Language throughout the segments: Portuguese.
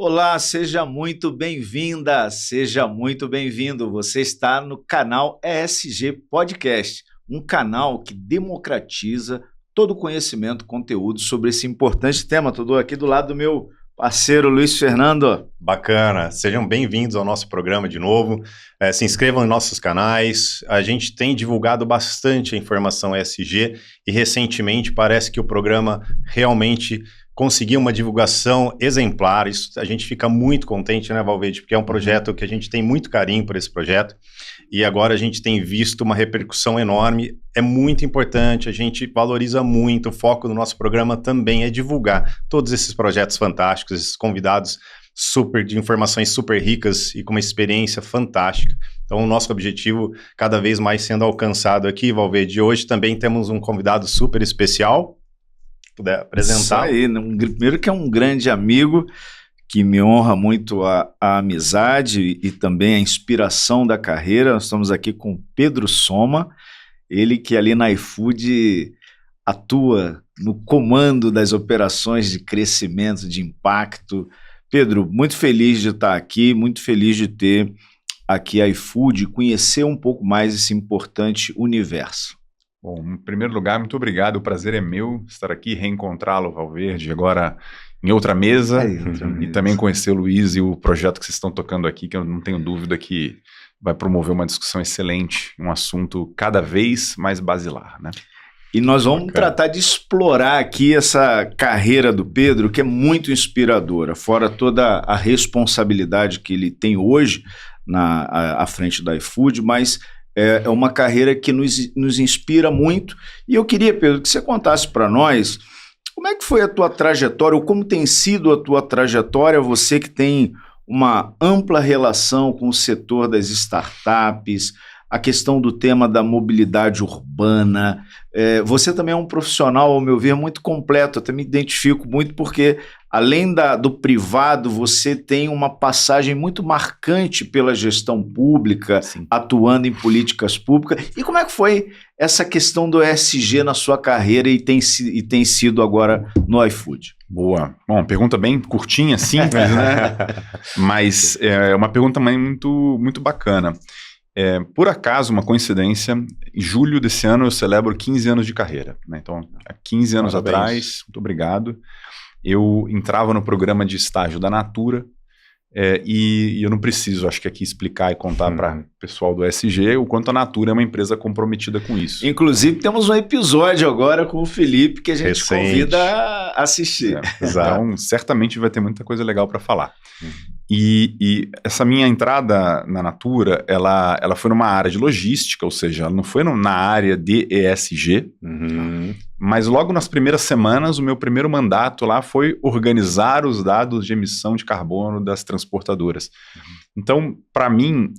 Olá, seja muito bem-vinda, seja muito bem-vindo. Você está no canal ESG Podcast, um canal que democratiza todo o conhecimento, conteúdo sobre esse importante tema. Estou aqui do lado do meu parceiro Luiz Fernando. Bacana, sejam bem-vindos ao nosso programa de novo. Se inscrevam em nossos canais. A gente tem divulgado bastante a informação ESG e recentemente parece que o programa realmente conseguiu uma divulgação exemplar. Isso, a gente fica muito contente, né, Valverde? Porque é um projeto que a gente tem muito carinho por esse projeto e agora a gente tem visto uma repercussão enorme. É muito importante, a gente valoriza muito. O foco do nosso programa também é divulgar todos esses projetos fantásticos, esses convidados de informações super ricas e com uma experiência fantástica. Então, o nosso objetivo cada vez mais sendo alcançado aqui, Valverde. Hoje também temos um convidado super especial. Puder apresentar. Isso aí, primeiro que é um grande amigo, que me honra muito a amizade e também a inspiração da carreira. Nós estamos aqui com Pedro Somma, ele que ali na iFood atua no comando das operações de crescimento, de impacto. Pedro, muito feliz de estar aqui, muito feliz de ter aqui a iFood, conhecer um pouco mais esse importante universo. Bom, em primeiro lugar, muito obrigado, o prazer é meu estar aqui, reencontrá-lo, Valverde, agora em outra mesa, e também conhecer o Luiz e o projeto que vocês estão tocando aqui, que eu não tenho dúvida que vai promover uma discussão excelente, um assunto cada vez mais basilar, né? E nós vamos tratar de explorar aqui essa carreira do Pedro, que é muito inspiradora, fora toda a responsabilidade que ele tem hoje à frente da iFood, mas é uma carreira que nos inspira muito. E eu queria, Pedro, que você contasse para nós como é que foi a tua trajetória, ou como tem sido a tua trajetória, você que tem uma ampla relação com o setor das startups, a questão do tema da mobilidade urbana. Você também é um profissional, ao meu ver, muito completo. Eu também me identifico muito porque, além do privado, você tem uma passagem muito marcante pela gestão pública, sim, atuando em políticas públicas. E como é que foi essa questão do ESG na sua carreira e tem sido agora no iFood? Boa. Bom, pergunta bem curtinha, simples, né? Mas é uma pergunta também muito, muito bacana. Por acaso, uma coincidência, em julho desse ano eu celebro 15 anos de carreira, né? Então, há 15 anos atrás, muito obrigado, eu entrava no programa de estágio da Natura, e eu não preciso, acho que aqui, explicar e contar para o pessoal do ESG o quanto a Natura é uma empresa comprometida com isso. Inclusive, temos um episódio agora com o Felipe que a gente convida a assistir. Então, certamente vai ter muita coisa legal para falar. E essa minha entrada na Natura, ela foi numa área de logística, ou seja, ela não foi na área de ESG, mas logo nas primeiras semanas, o meu primeiro mandato lá foi organizar os dados de emissão de carbono das transportadoras. Então, para mim,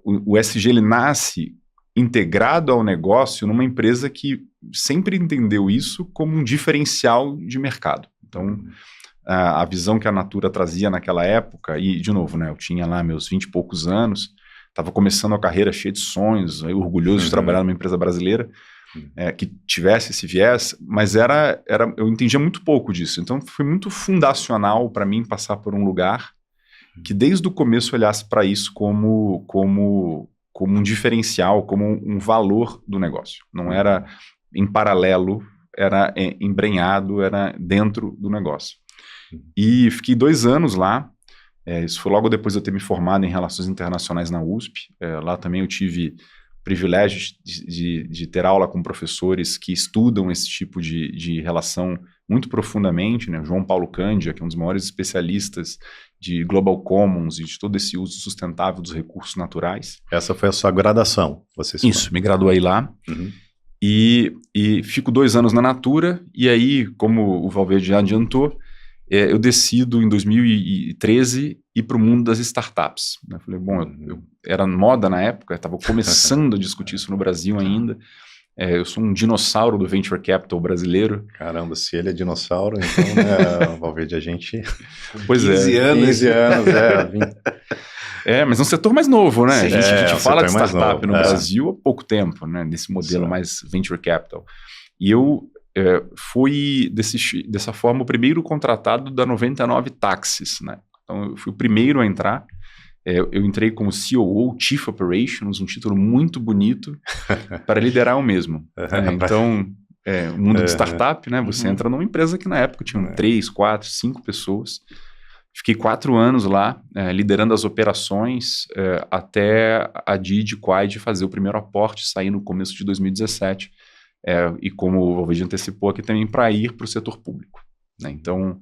o ESG ele nasce integrado ao negócio numa empresa que sempre entendeu isso como um diferencial de mercado. Então, a visão que a Natura trazia naquela época, e de novo, né, eu tinha lá meus 20 e poucos anos, estava começando a carreira cheia de sonhos, orgulhoso de trabalhar numa empresa brasileira que tivesse esse viés, mas eu entendia muito pouco disso. Então foi muito fundacional para mim passar por um lugar que desde o começo olhasse para isso como um diferencial, como um valor do negócio. Não era em paralelo, era embrenhado, era dentro do negócio. E fiquei 2 anos lá, isso foi logo depois de eu ter me formado em Relações Internacionais na USP. Lá também eu tive o privilégio de ter aula com professores que estudam esse tipo de relação muito profundamente, né? João Paulo Cândia, que é um dos maiores especialistas de Global Commons e de todo esse uso sustentável dos recursos naturais. Essa foi a sua graduação? Isso, me graduei lá. E fico 2 anos na Natura, e aí, como o Valverde já adiantou, eu decido em 2013 ir para o mundo das startups. Eu falei, bom, eu era moda na época, estava começando a discutir isso no Brasil ainda. Eu sou um dinossauro do Venture Capital brasileiro. Caramba, se ele é dinossauro, então, né, Valverde, a gente... Pois 15 anos. 15 anos, 20... mas é um setor mais novo, né? Sim, a gente fala de startup no É. Brasil há pouco tempo, né? Nesse modelo mais venture capital. E eu fui, dessa forma, o primeiro contratado da 99 Táxis, né? Então, eu fui o primeiro a entrar. Eu entrei como COO, Chief Operations, um título muito bonito para liderar o mesmo. Então, o mundo de startup, né? Você entra numa empresa que na época tinha 3, 4, 5 pessoas. Fiquei 4 anos lá, liderando as operações até a Didi Quaid fazer o primeiro aporte, sair no começo de 2017. E como o Valverde antecipou aqui também, para ir para o setor público. Né? Então,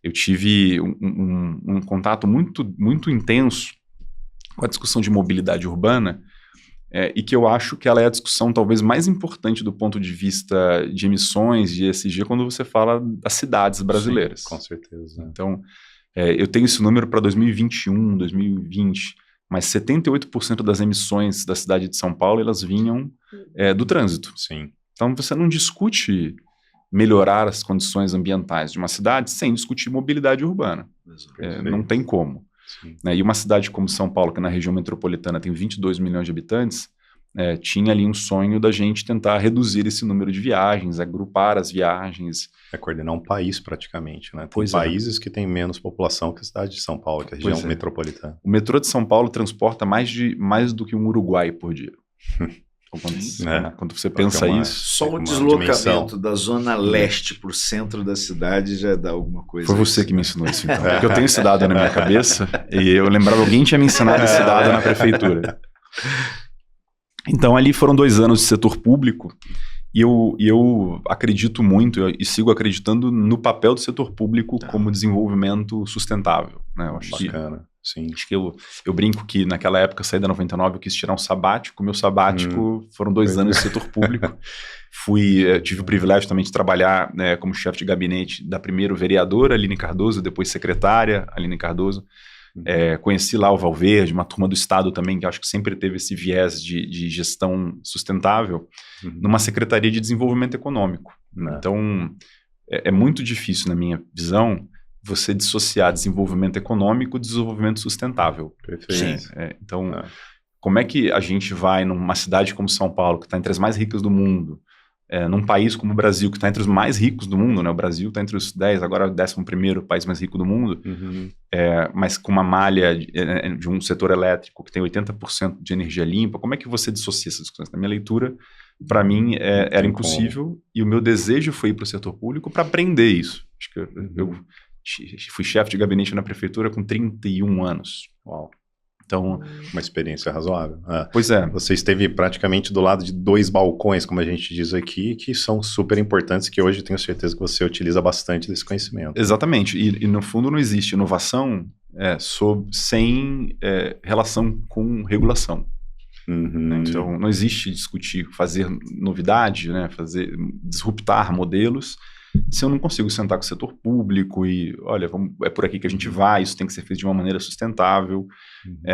eu tive um contato muito, muito intenso com a discussão de mobilidade urbana, e que eu acho que ela é a discussão talvez mais importante do ponto de vista de emissões, de ESG, quando você fala das cidades brasileiras. Sim, com certeza. Então, eu tenho esse número para 2021, 2020, mas 78% das emissões da cidade de São Paulo, elas vinham do trânsito. Sim. Então, você não discute melhorar as condições ambientais de uma cidade sem discutir mobilidade urbana. Não tem como. E uma cidade como São Paulo, que na região metropolitana tem 22 milhões de habitantes, tinha ali um sonho da gente tentar reduzir esse número de viagens, agrupar as viagens. Coordenar um país praticamente, né? Tem Tem países que têm menos população que a cidade de São Paulo, que é a região metropolitana. O metrô de São Paulo transporta mais do que um Uruguai por dia. Quando você pensa isso... Só o deslocamento da zona leste para o centro da cidade já dá alguma coisa. Foi você que me ensinou isso, então. Porque eu tenho esse dado na minha cabeça e eu lembrava, alguém tinha me ensinado esse dado na prefeitura. Então, ali foram 2 anos de setor público e eu acredito muito e sigo acreditando no papel do setor público como desenvolvimento sustentável. Né? Eu acho Bacana. Sim. Acho que eu brinco que naquela época, saí da 99, eu quis tirar um sabático. Meu sabático foram 2 anos de setor público. Tive o privilégio também de trabalhar como chefe de gabinete da primeira vereadora, Aline Cardoso, depois secretária, Aline Cardoso. Conheci lá o Valverde, uma turma do Estado também, que acho que sempre teve esse viés de gestão sustentável, numa Secretaria de Desenvolvimento Econômico. Então, é muito difícil, na minha visão, você dissociar desenvolvimento econômico de desenvolvimento sustentável. Perfeito. Então, como é que a gente vai numa cidade como São Paulo, que está entre as mais ricas do mundo, num país como o Brasil, que está entre os mais ricos do mundo, né? O Brasil está entre os 10, agora é o 11º país mais rico do mundo, mas com uma malha de um setor elétrico que tem 80% de energia limpa, como é que você dissocia essas coisas? Na minha leitura, para mim, era impossível, e o meu desejo foi ir para o setor público para aprender isso. Acho que eu fui chefe de gabinete na prefeitura com 31 anos. Uau. Então, uma experiência razoável. Pois é. Você esteve praticamente do lado de 2 balcões, como a gente diz aqui, que são super importantes, que hoje eu tenho certeza que você utiliza bastante desse conhecimento. Exatamente. E no fundo não existe inovação sem relação com regulação. Então, não existe discutir, fazer novidade, né, disruptar modelos, se eu não consigo sentar com o setor público e, olha, é por aqui que a gente vai, isso tem que ser feito de uma maneira sustentável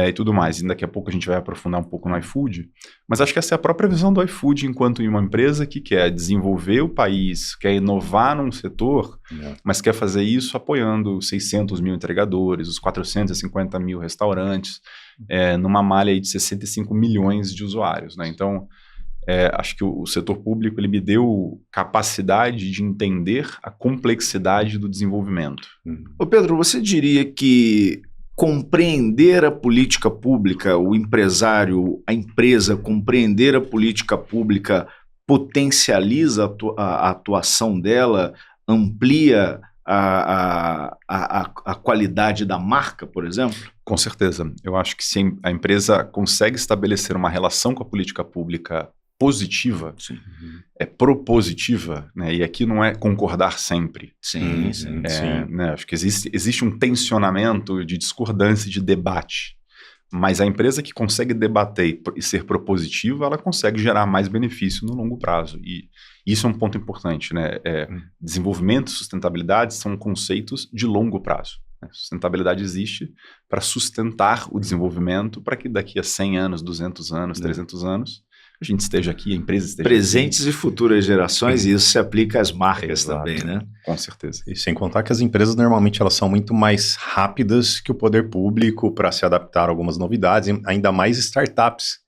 e tudo mais. E daqui a pouco a gente vai aprofundar um pouco no iFood, mas acho que essa é a própria visão do iFood enquanto uma empresa que quer desenvolver o país, quer inovar num setor, mas quer fazer isso apoiando 600 mil entregadores, os 450 mil restaurantes, numa malha aí de 65 milhões de usuários, né? Então, acho que o setor público ele me deu capacidade de entender a complexidade do desenvolvimento. Ô Pedro, você diria que compreender a política pública, o empresário, a empresa, compreender a política pública potencializa a atuação dela, amplia a qualidade da marca, por exemplo? Com certeza. Eu acho que se a empresa consegue estabelecer uma relação com a política pública positiva, propositiva, né? E aqui não é concordar sempre. Sim. Né? Acho que existe um tensionamento de discordância, de debate, mas a empresa que consegue debater e ser propositiva, ela consegue gerar mais benefício no longo prazo, e isso é um ponto importante, né? Desenvolvimento e sustentabilidade são conceitos de longo prazo. Sustentabilidade existe para sustentar o desenvolvimento para que daqui a 100 anos, 200 anos, 300 anos, a gente esteja aqui, a empresa esteja presentes aqui. E futuras gerações, e isso se aplica às marcas também, né? Com certeza. E sem contar que as empresas normalmente elas são muito mais rápidas que o poder público para se adaptar a algumas novidades, ainda mais startups.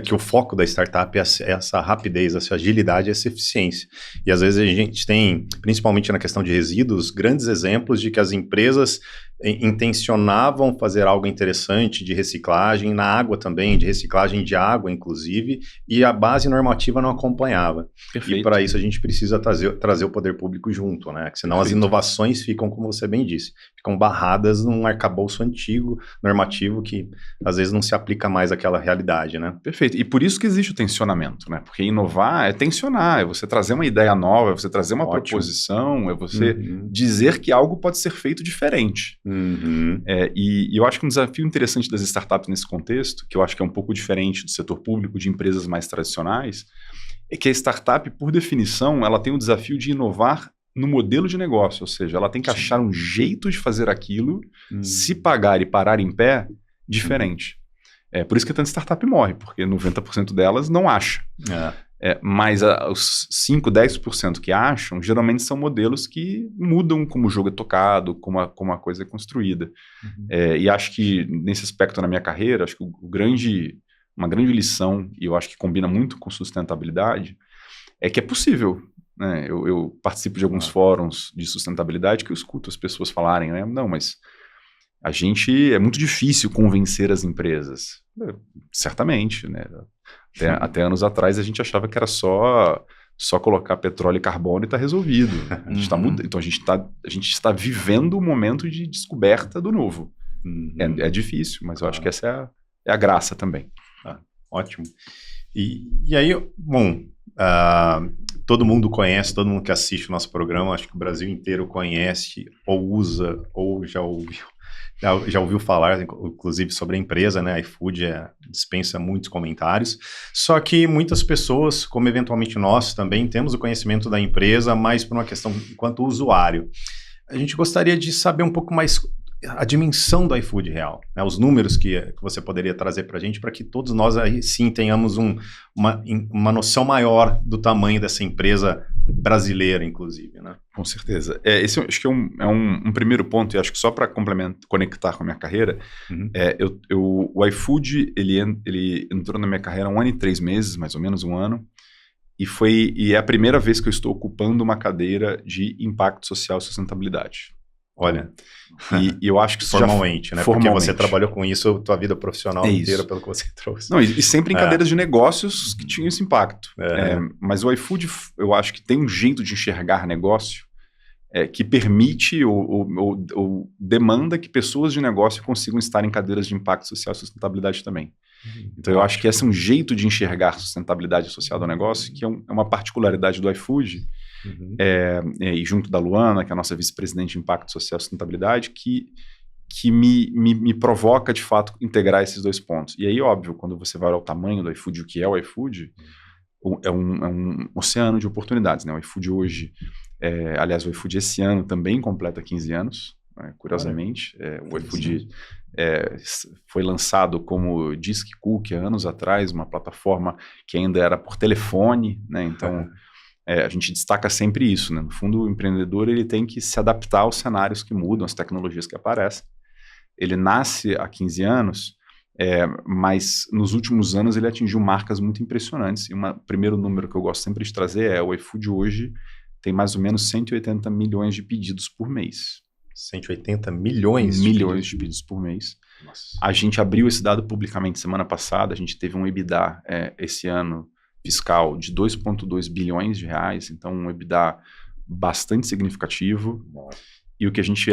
Que o foco da startup é essa rapidez, essa agilidade, essa eficiência. E às vezes a gente tem, principalmente na questão de resíduos, grandes exemplos de que as empresas intencionavam fazer algo interessante de reciclagem na água também, de reciclagem de água, inclusive, e a base normativa não acompanhava. Perfeito. E para isso a gente precisa trazer o poder público junto, né? Que senão as inovações ficam, como você bem disse, ficam barradas num arcabouço antigo, normativo, que às vezes não se aplica mais àquela realidade, né? Perfeito. E por isso que existe o tensionamento, né? Porque inovar é tensionar, é você trazer uma ideia nova, é você trazer uma proposição, é você dizer que algo pode ser feito diferente. E eu acho que um desafio interessante das startups nesse contexto, que eu acho que é um pouco diferente do setor público, de empresas mais tradicionais, é que a startup, por definição, ela tem o desafio de inovar no modelo de negócio, ou seja, ela tem que achar um jeito de fazer aquilo, se pagar e parar em pé, diferente. Por isso que tanta startup morre, porque 90% delas não acha. Mas os 5, 10% que acham, geralmente são modelos que mudam como o jogo é tocado, como a coisa é construída. E acho que, nesse aspecto na minha carreira, acho que uma grande lição, e eu acho que combina muito com sustentabilidade, é que é possível. Né? Eu participo de alguns fóruns de sustentabilidade que eu escuto as pessoas falarem, né? Não, mas é muito difícil convencer as empresas. Certamente, né? Até anos atrás a gente achava que era só colocar petróleo e carbono e está resolvido. A gente tá então a gente está vivendo um momento de descoberta do novo. É difícil, mas eu acho que essa é a graça também. Ótimo. E aí, bom, todo mundo conhece, todo mundo que assiste o nosso programa, acho que o Brasil inteiro conhece, ou usa, ou já ouviu falar, inclusive, sobre a empresa, né? A iFood dispensa muitos comentários. Só que muitas pessoas, como eventualmente nós também, temos o conhecimento da empresa, mas por uma questão enquanto usuário. A gente gostaria de saber um pouco mais a dimensão do iFood real, né? Os números que você poderia trazer para a gente, para que todos nós aí sim tenhamos uma noção maior do tamanho dessa empresa brasileira, inclusive, né? Com certeza. Esse acho que é um primeiro ponto, e acho que só para conectar com a minha carreira, o iFood, ele entrou na minha carreira há 1 ano e 3 meses, mais ou menos 1 ano, e é a primeira vez que eu estou ocupando uma cadeira de impacto social e sustentabilidade. Olha, e eu acho que isso formalmente, né? Porque você trabalhou com isso tua vida profissional inteira, pelo que você trouxe. Não, e sempre em cadeiras de negócios que tinham esse impacto. Mas o iFood, eu acho que tem um jeito de enxergar negócio que permite ou demanda que pessoas de negócio consigam estar em cadeiras de impacto social e sustentabilidade também. Então, eu acho que esse é um jeito de enxergar sustentabilidade associada ao negócio, que é uma particularidade do iFood, e junto da Luana, que é a nossa vice-presidente de Impacto Social e Sustentabilidade, que me provoca, de fato, integrar esses 2 pontos. E aí, óbvio, quando você vai ao tamanho do iFood, o que é o iFood, é um oceano de oportunidades, né? O iFood hoje, aliás, o iFood esse ano também completa 15 anos, né? Curiosamente. O iFood foi lançado como Disc Cook há anos atrás, uma plataforma que ainda era por telefone, né? Então, a gente destaca sempre isso, né? No fundo, o empreendedor ele tem que se adaptar aos cenários que mudam, às tecnologias que aparecem. Ele nasce há 15 anos, mas nos últimos anos ele atingiu marcas muito impressionantes. E o primeiro número que eu gosto sempre de trazer o iFood hoje tem mais ou menos 180 milhões de pedidos por mês. 180 milhões? Milhões de pedidos por mês. Nossa. A gente abriu esse dado publicamente semana passada, a gente teve um EBITDA esse ano fiscal de 2,2 bilhões de reais, então um EBITDA bastante significativo. E o que a gente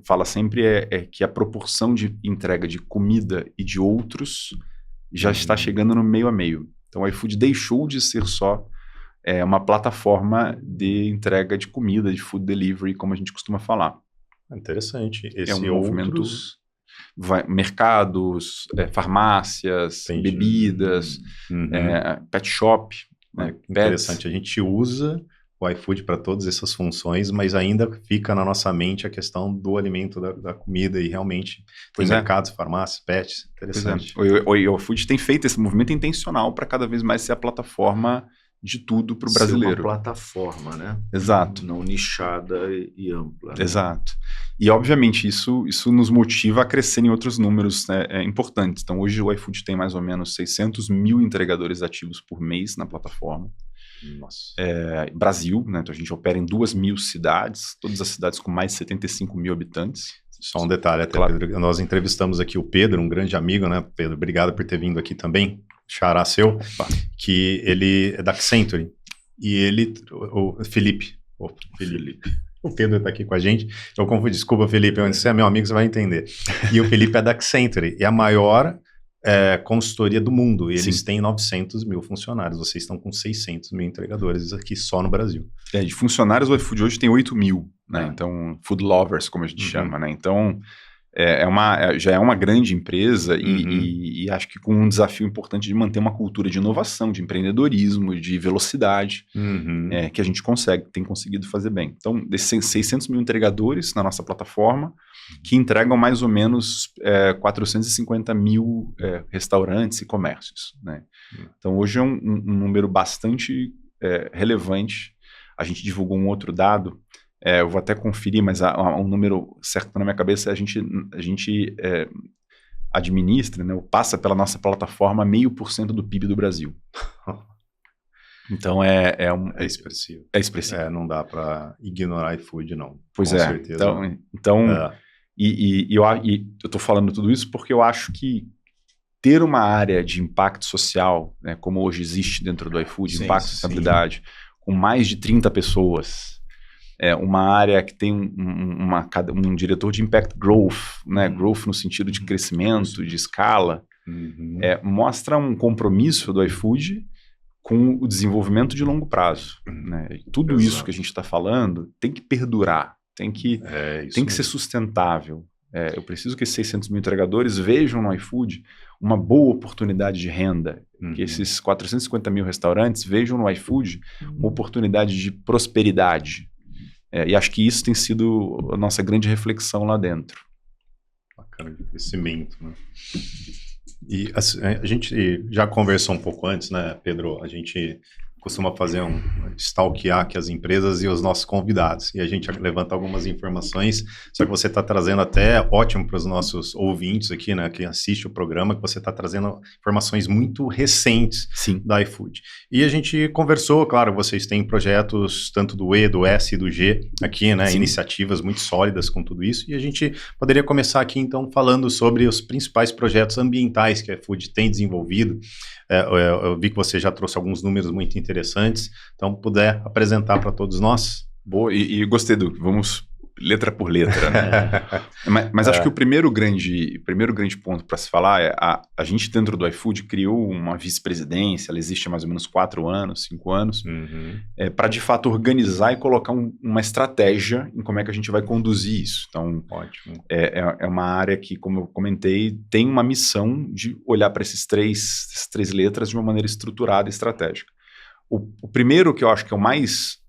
fala sempre é que a proporção de entrega de comida e de outros já está chegando no meio a meio. Então o iFood deixou de ser só uma plataforma de entrega de comida, de food delivery, como a gente costuma falar. Interessante. Movimento... mercados, farmácias, bebidas, pet shop. Interessante. A gente usa o iFood para todas essas funções, mas ainda fica na nossa mente a questão do alimento, da comida, e realmente tem mercados, farmácias, pets. Interessante. O iFood tem feito esse movimento intencional para cada vez mais ser a plataforma de tudo para o brasileiro. Ser uma plataforma, né? Exato. Não nichada e ampla. Né? Exato. E, obviamente, isso nos motiva a crescer em outros números importantes. Então, hoje o iFood tem mais ou menos 600 mil entregadores ativos por mês na plataforma. Nossa. Brasil, né? Então a gente opera em 2.000 cidades, todas as cidades com mais de 75 mil habitantes. Só um detalhe, até, Claro. Pedro, nós entrevistamos aqui o Pedro, um grande amigo, né, Pedro? Obrigado por ter vindo aqui também, xará seu, que ele é da Accenture, e ele, o Felipe, o Pedro está aqui com a gente, eu confundi, desculpa, Felipe, se é meu amigo, você vai entender. E o Felipe é da Accenture, é a maior consultoria do mundo, e eles têm 900 mil funcionários, vocês estão com 600 mil entregadores aqui só no Brasil. De funcionários, o iFood hoje tem 8 mil, né? Então, food lovers, como a gente chama, né? Então, já é uma grande empresa e acho que com um desafio importante de manter uma cultura de inovação, de empreendedorismo, de velocidade, que a gente tem conseguido fazer bem. Então, desses 600 mil entregadores na nossa plataforma, que entregam mais ou menos 450 mil restaurantes e comércios, né? Então, hoje é um número bastante relevante. A gente divulgou um outro dado, eu vou até conferir, mas um número certo na minha cabeça, a gente administra, né, passa pela nossa plataforma 0,5% do PIB do Brasil. Então é expressivo. É expressivo. Não dá para ignorar iFood, não. Pois com certeza. Então eu estou falando tudo isso porque eu acho que ter uma área de impacto social, né, como hoje existe dentro do iFood, impacto e sustentabilidade, com mais de 30 pessoas, uma área que tem um diretor de Impact Growth, né, growth no sentido de crescimento, de escala, mostra um compromisso do iFood com o desenvolvimento de longo prazo. Né? Tudo isso que a gente está falando tem que perdurar, tem que ser sustentável. Eu preciso que esses 600 mil entregadores vejam no iFood uma boa oportunidade de renda, que esses 450 mil restaurantes vejam no iFood uma oportunidade de prosperidade. E acho que isso tem sido a nossa grande reflexão lá dentro. Bacana, de crescimento, né? E a gente já conversou um pouco antes, né, Pedro? A gente costuma fazer stalkear aqui as empresas e os nossos convidados. E a gente levanta algumas informações, só que você está trazendo até ótimo para os nossos ouvintes aqui, né, que assiste o programa, que você está trazendo informações muito recentes da iFood. E a gente conversou, claro, vocês têm projetos tanto do E, do S e do G aqui, né, iniciativas muito sólidas com tudo isso, e a gente poderia começar aqui, então, falando sobre os principais projetos ambientais que a iFood tem desenvolvido. Eu vi que você já trouxe alguns números muito interessantes, então puder apresentar para todos nós. Boa, e gostei vamos letra por letra, né? mas acho que o primeiro grande ponto para se falar é a gente dentro do iFood criou uma vice-presidência, ela existe há mais ou menos 5 anos, para de fato organizar e colocar uma estratégia em como é que a gente vai conduzir isso. Então, ótimo. É uma área que, como eu comentei, tem uma missão de olhar para essas três letras de uma maneira estruturada e estratégica. O primeiro que eu acho que é o mais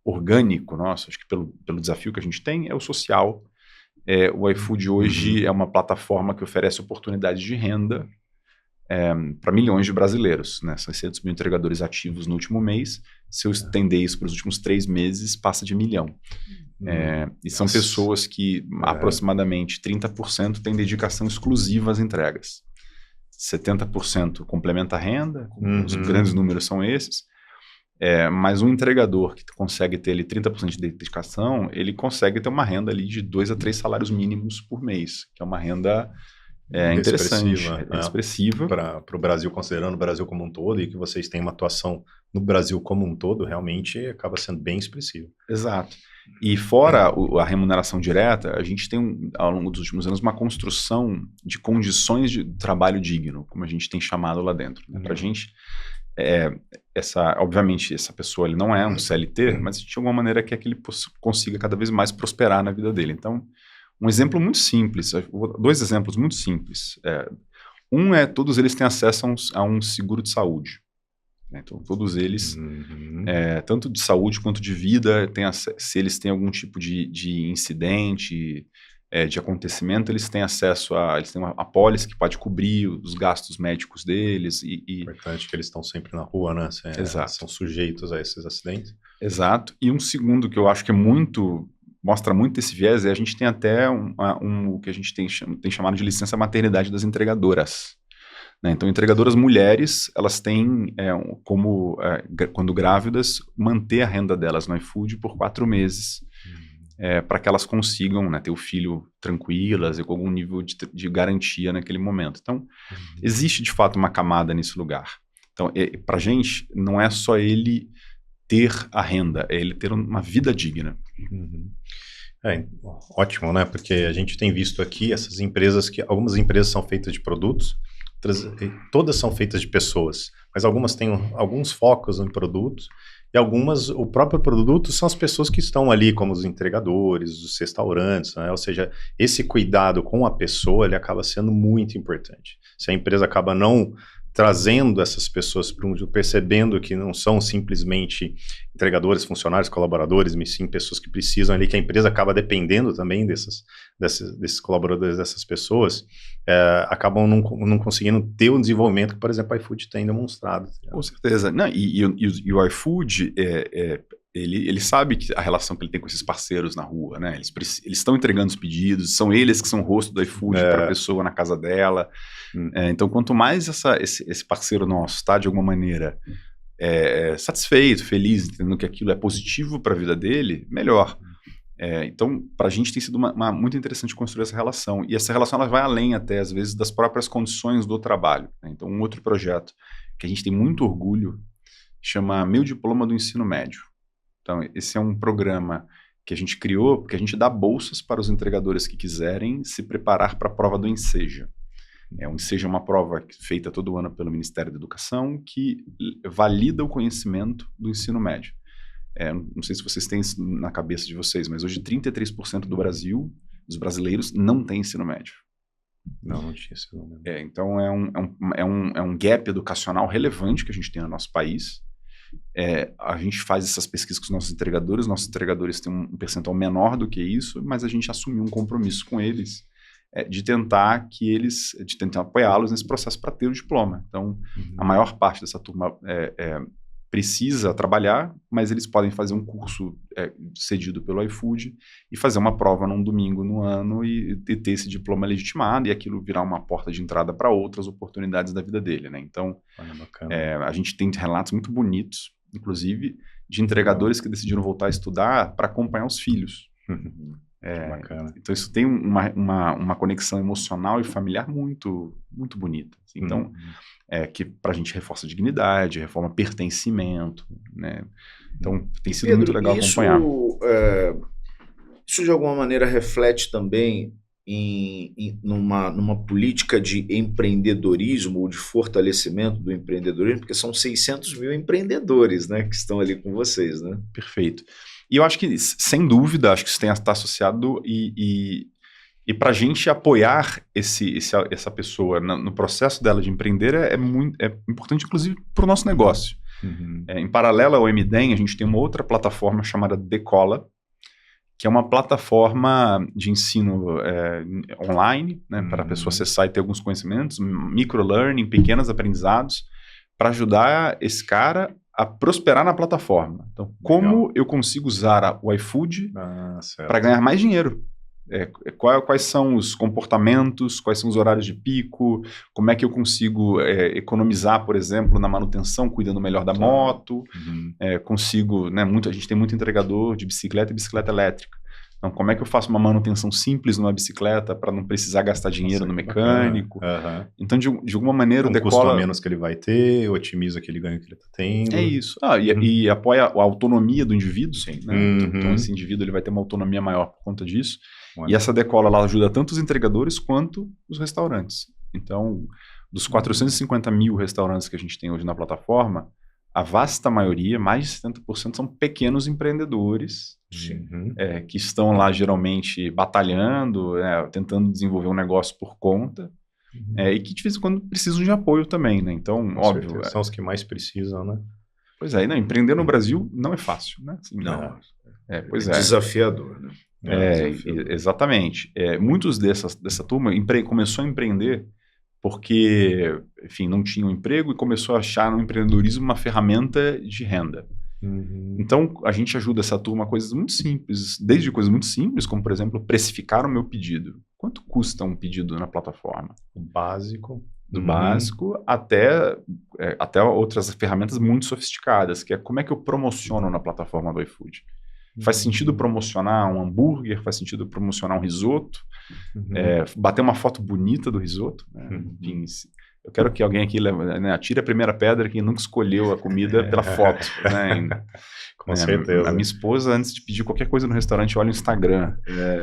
orgânico nosso, acho que pelo desafio que a gente tem, é o social. O iFood hoje é uma plataforma que oferece oportunidades de renda para milhões de brasileiros, né? São 600 mil entregadores ativos no último mês. Se eu estender isso para os últimos 3 meses, passa de 1 milhão. E são pessoas que aproximadamente 30% têm dedicação exclusiva às entregas. 70% complementa a renda, os grandes números são esses. Mas um entregador que consegue ter ali 30% de dedicação, ele consegue ter uma renda ali de 2 a 3 salários mínimos por mês, que é uma renda interessante, expressiva. Para o Brasil, considerando o Brasil como um todo, e que vocês têm uma atuação no Brasil como um todo, realmente acaba sendo bem expressivo. Exato. E fora a remuneração direta, a gente tem, ao longo dos últimos anos, uma construção de condições de trabalho digno, como a gente tem chamado lá dentro. Né? Para a gente... obviamente essa pessoa ele não é um CLT, mas de alguma maneira quer que ele consiga cada vez mais prosperar na vida dele. Então, um exemplo muito simples, 2 exemplos muito simples. Todos eles têm acesso a um seguro de saúde. Então, todos eles, tanto de saúde quanto de vida, se eles têm algum tipo de incidente, de acontecimento, eles têm acesso eles têm uma apólice que pode cobrir os gastos médicos deles. Importante que eles estão sempre na rua, né? São sujeitos a esses acidentes. Exato. E um segundo que eu acho que mostra muito esse viés, a gente tem até o que a gente tem chamado de licença maternidade das entregadoras. Né? Então, entregadoras mulheres, elas têm quando grávidas, manter a renda delas no iFood por 4 meses. para que elas consigam, né, ter o filho tranquilas e com algum nível de garantia naquele momento. Então, existe de fato uma camada nesse lugar. Então, para a gente, não é só ele ter a renda, é ele ter uma vida digna. Ótimo, né? Porque a gente tem visto aqui essas empresas algumas empresas são feitas de produtos, todas são feitas de pessoas, mas algumas têm alguns focos em produtos e algumas, o próprio produto são as pessoas que estão ali, como os entregadores, os restaurantes, né? Ou seja, esse cuidado com a pessoa, ele acaba sendo muito importante. Se a empresa acaba não trazendo essas pessoas para percebendo que não são simplesmente entregadores, funcionários, colaboradores, mas sim pessoas que precisam ali, que a empresa acaba dependendo também desses colaboradores, dessas pessoas, acabam não conseguindo ter o desenvolvimento que, por exemplo, a iFood tem demonstrado. Com certeza. Não, e o iFood, ele sabe que a relação que ele tem com esses parceiros na rua, né? Eles estão entregando os pedidos, são eles que são o rosto do iFood para a pessoa na casa dela. Então, quanto mais esse parceiro nosso está, de alguma maneira, satisfeito, feliz, entendendo que aquilo é positivo para a vida dele, melhor. Então, para a gente tem sido muito interessante construir essa relação. E essa relação ela vai além até, às vezes, das próprias condições do trabalho, né? Então, um outro projeto que a gente tem muito orgulho chama Meu Diploma do Ensino Médio. Então, esse é um programa que a gente criou porque a gente dá bolsas para os entregadores que quiserem se preparar para a prova do Enseja. O Enseja é uma prova feita todo ano pelo Ministério da Educação que valida o conhecimento do ensino médio. Não sei se vocês têm isso na cabeça de vocês, mas hoje 33% do Brasil, dos brasileiros, não tem ensino médio. Não tinha ensino médio. Então é um gap educacional relevante que a gente tem no nosso país. A gente faz essas pesquisas com os nossos entregadores têm um percentual menor do que isso, mas a gente assumiu um compromisso com eles de tentar apoiá-los nesse processo para ter o diploma. Então, a maior parte dessa turma precisa trabalhar, mas eles podem fazer um curso cedido pelo iFood e fazer uma prova num domingo no ano e ter esse diploma legitimado e aquilo virar uma porta de entrada para outras oportunidades da vida dele, né? Então, a gente tem relatos muito bonitos, inclusive, de entregadores que decidiram voltar a estudar para acompanhar os filhos. Então isso tem uma conexão emocional e familiar muito, muito bonita. Assim. Então, que pra gente reforça a dignidade, reforma pertencimento, né? Então tem sido Pedro, muito legal acompanhar. Isso de alguma maneira reflete também numa política de empreendedorismo ou de fortalecimento do empreendedorismo, porque são 600 mil empreendedores, né, que estão ali com vocês, né? Perfeito. E eu acho que, sem dúvida, acho que isso está associado e para a gente apoiar essa pessoa no processo dela de empreender é importante, inclusive, para o nosso negócio. Em paralelo ao MDEM, a gente tem uma outra plataforma chamada Decola, que é uma plataforma de ensino online, né, para a pessoa acessar e ter alguns conhecimentos, microlearning, pequenos aprendizados, para ajudar esse cara a prosperar na plataforma. Então, como eu consigo usar o iFood para ganhar mais dinheiro? Quais são os comportamentos, quais são os horários de pico, como é que eu consigo economizar, por exemplo, na manutenção, cuidando melhor da moto, consigo, né, a gente tem muito entregador de bicicleta e bicicleta elétrica. Então, como é que eu faço uma manutenção simples numa bicicleta para não precisar gastar dinheiro no mecânico? Então, de alguma maneira, o Decola... custo a menos que ele vai ter, otimiza aquele ganho que ele está tendo. É isso. E apoia a autonomia do indivíduo. Né? Então, esse indivíduo ele vai ter uma autonomia maior por conta disso. E essa Decola ela ajuda tanto os entregadores quanto os restaurantes. Então, dos 450 mil restaurantes que a gente tem hoje na plataforma, a vasta maioria, mais de 70%, são pequenos empreendedores que estão lá geralmente batalhando, tentando desenvolver um negócio por conta e que de vez em quando precisam de apoio também, né? Então, com óbvio... certeza, são os que mais precisam, né? Pois é, empreender no Brasil não é fácil, né? Assim, não. É desafiador, né? Desafiador. Exatamente. Muitos dessa turma começou a empreender porque, enfim, não tinha um emprego e começou a achar no empreendedorismo uma ferramenta de renda. Então, a gente ajuda essa turma a coisas muito simples, desde coisas muito simples, como, por exemplo, precificar o meu pedido. Quanto custa um pedido na plataforma? O básico. Do básico até outras ferramentas muito sofisticadas, que é como é que eu promociono na plataforma do iFood. Faz sentido promocionar um hambúrguer, faz sentido promocionar um risoto, bater uma foto bonita do risoto, né? Enfim, eu quero que alguém aqui né, atire a primeira pedra quem nunca escolheu a comida pela foto, né? Com certeza. A minha esposa, antes de pedir qualquer coisa no restaurante, olha o Instagram.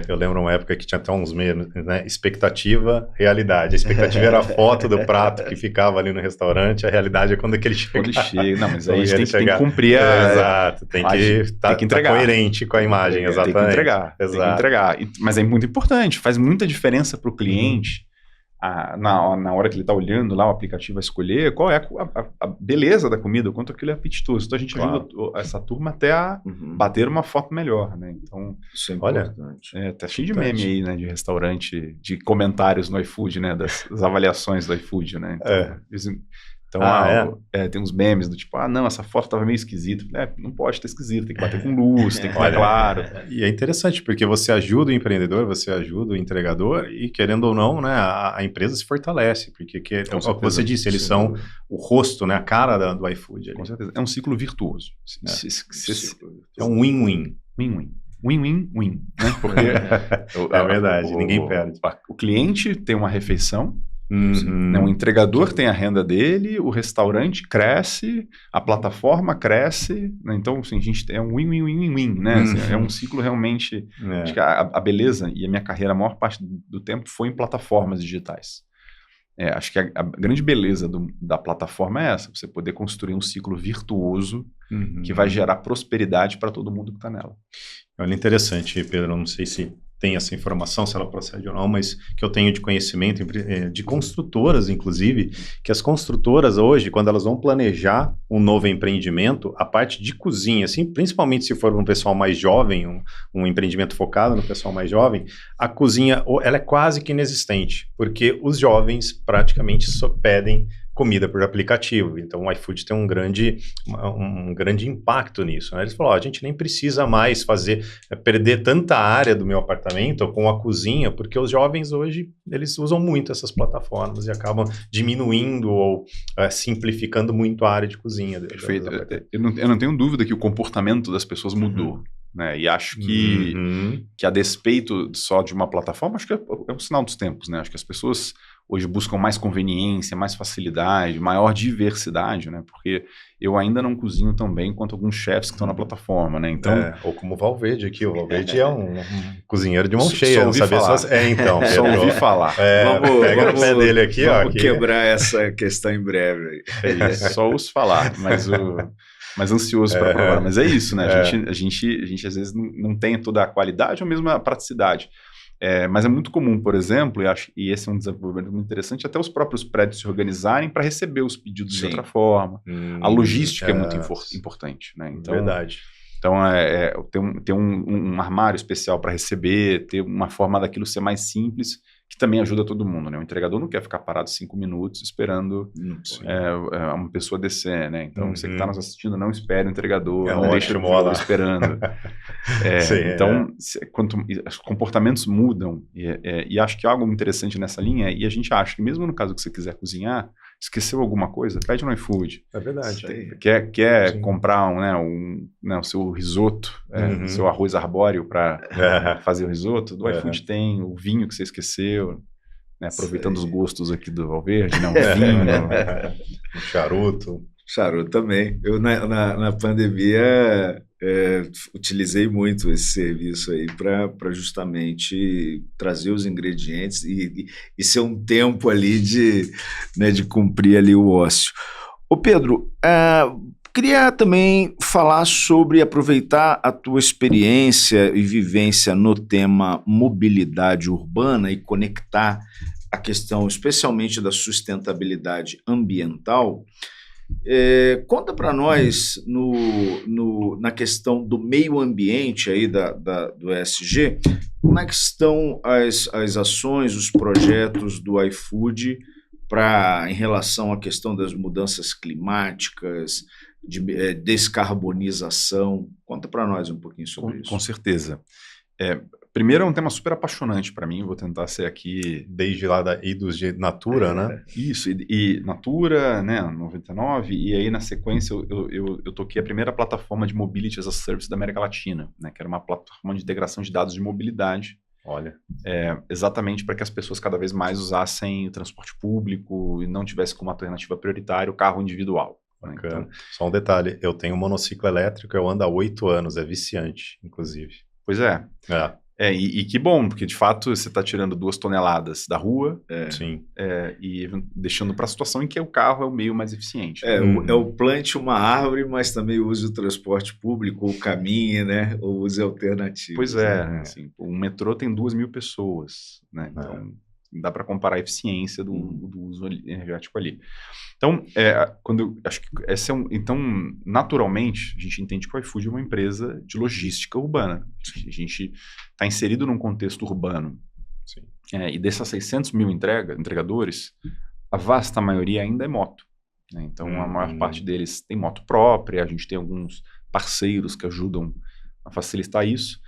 Eu lembro uma época que tinha até uns memes, né? Expectativa, realidade. A expectativa era a foto do prato que ficava ali no restaurante, a realidade é quando ele chega. Quando ele chega. Não, mas aí a gente tem que cumprir a... Exato, tem que entregar. Tá coerente com a imagem, exatamente. Tem que entregar, tem que entregar. Mas é muito importante, faz muita diferença para o cliente... Na hora que ele está olhando lá o aplicativo a escolher, qual é a beleza da comida, o quanto aquilo é apetitoso. Então a gente ajuda essa turma até a bater uma foto melhor, né? Então, isso é importante. Tá cheio de meme aí, né? De restaurante, de comentários no iFood, né? Das avaliações do iFood, né? Então, tem uns memes do tipo, não, essa foto estava meio esquisita. Não pode estar esquisita, tem que bater com luz, tem que estar claro. E é interessante, porque você ajuda o empreendedor, você ajuda o entregador e, querendo ou não, né, a empresa se fortalece, porque é o que você disse, eles são o rosto, né, a cara do iFood. Ali. Com certeza. É um ciclo virtuoso. É um win-win. Win-win. Win-win-win, né? Porque é verdade, ninguém perde. O cliente tem uma refeição, o entregador tem a renda dele, o restaurante cresce, a plataforma cresce, né? Então assim, a gente é um win-win-win-win, né? Assim, é um ciclo realmente... Acho que a beleza e a minha carreira, a maior parte do tempo foi em plataformas digitais. Acho que a grande beleza da plataforma é essa, você poder construir um ciclo virtuoso que vai gerar prosperidade para todo mundo que está nela. Olha, interessante, Pedro, não sei se tem essa informação, se ela procede ou não, mas que eu tenho de conhecimento de construtoras, inclusive, que as construtoras hoje, quando elas vão planejar um novo empreendimento, a parte de cozinha, assim, principalmente se for um pessoal mais jovem, um empreendimento focado no pessoal mais jovem, a cozinha, ela é quase que inexistente, porque os jovens praticamente só pedem comida por aplicativo, então o iFood tem um grande impacto nisso, né? Eles falaram, a gente nem precisa mais perder tanta área do meu apartamento com a cozinha, porque os jovens hoje, eles usam muito essas plataformas e acabam diminuindo ou simplificando muito a área de cozinha. Perfeito, eu não tenho dúvida que o comportamento das pessoas mudou, né? E acho que a despeito só de uma plataforma, acho que é um sinal dos tempos, né? Acho que as pessoas hoje buscam mais conveniência, mais facilidade, maior diversidade, né? Porque eu ainda não cozinho tão bem quanto alguns chefs que estão na plataforma, né? Então, ou como o Valverde aqui. O Valverde é um cozinheiro de mão cheia. Só ouvi falar. Só ouvi falar. Pega no pé dele aqui, vamos quebrar essa questão em breve. Só ouço falar, mas ansioso para provar. Mas é isso, né? A gente às vezes não tem toda a qualidade ou mesmo a praticidade. Mas é muito comum, por exemplo, e esse é um desenvolvimento muito interessante, até os próprios prédios se organizarem para receber os pedidos de outra forma. A logística é muito importante, né? Então, verdade. Então, ter um armário especial para receber, ter uma forma daquilo ser mais simples, que também ajuda todo mundo, né? O entregador não quer ficar parado 5 minutos esperando uma pessoa descer, né? Então, você que está nos assistindo, não espere o entregador, não deixe o esperando. Então, os comportamentos mudam, e acho que algo interessante nessa linha, e a gente acha que mesmo no caso que você quiser cozinhar, esqueceu alguma coisa, pede no iFood. É verdade. Quer comprar o seu risoto, o seu arroz arbóreo para fazer o risoto? Do iFood tem o vinho que você esqueceu, né? Aproveitando os gostos aqui do Valverde, né? Vinho. Um charuto. Charuto também. Eu, na pandemia, utilizei muito esse serviço aí para justamente trazer os ingredientes e ser um tempo ali de cumprir ali o ócio. Ô Pedro, queria também falar sobre aproveitar a tua experiência e vivência no tema mobilidade urbana e conectar a questão especialmente da sustentabilidade ambiental. Conta para nós na questão do meio ambiente aí do ESG, como é que estão as ações, os projetos do iFood em relação à questão das mudanças climáticas, de descarbonização. Conta para nós um pouquinho sobre isso. Com certeza. Primeiro é um tema super apaixonante para mim, vou tentar ser aqui... Desde lá da Idos de Natura, né? Isso, e Natura, né, 99, e aí na sequência eu toquei a primeira plataforma de Mobility as a Service da América Latina, né, que era uma plataforma de integração de dados de mobilidade, Olha. exatamente para que as pessoas cada vez mais usassem o transporte público e não tivesse como alternativa prioritária o carro individual. Né? Então, só um detalhe, eu tenho um monociclo elétrico, eu ando há 8 anos, é viciante, inclusive. Pois é. E que bom, porque de fato você está tirando 2 toneladas da rua Sim. E deixando para a situação em que o carro é o meio mais eficiente. O plante uma árvore, mas também use o transporte público, ou caminhe, né? Ou use alternativas. Pois é, né? Assim, o metrô tem 2.000 pessoas, né? Então dá para comparar a eficiência do uso energético ali. Então, acho que então, naturalmente, a gente entende que o iFood é uma empresa de logística urbana. A gente está inserido num contexto urbano. Sim. E desses 600 mil entregadores, a vasta maioria ainda é moto. Né? Então, a maior parte deles tem moto própria, a gente tem alguns parceiros que ajudam a facilitar isso.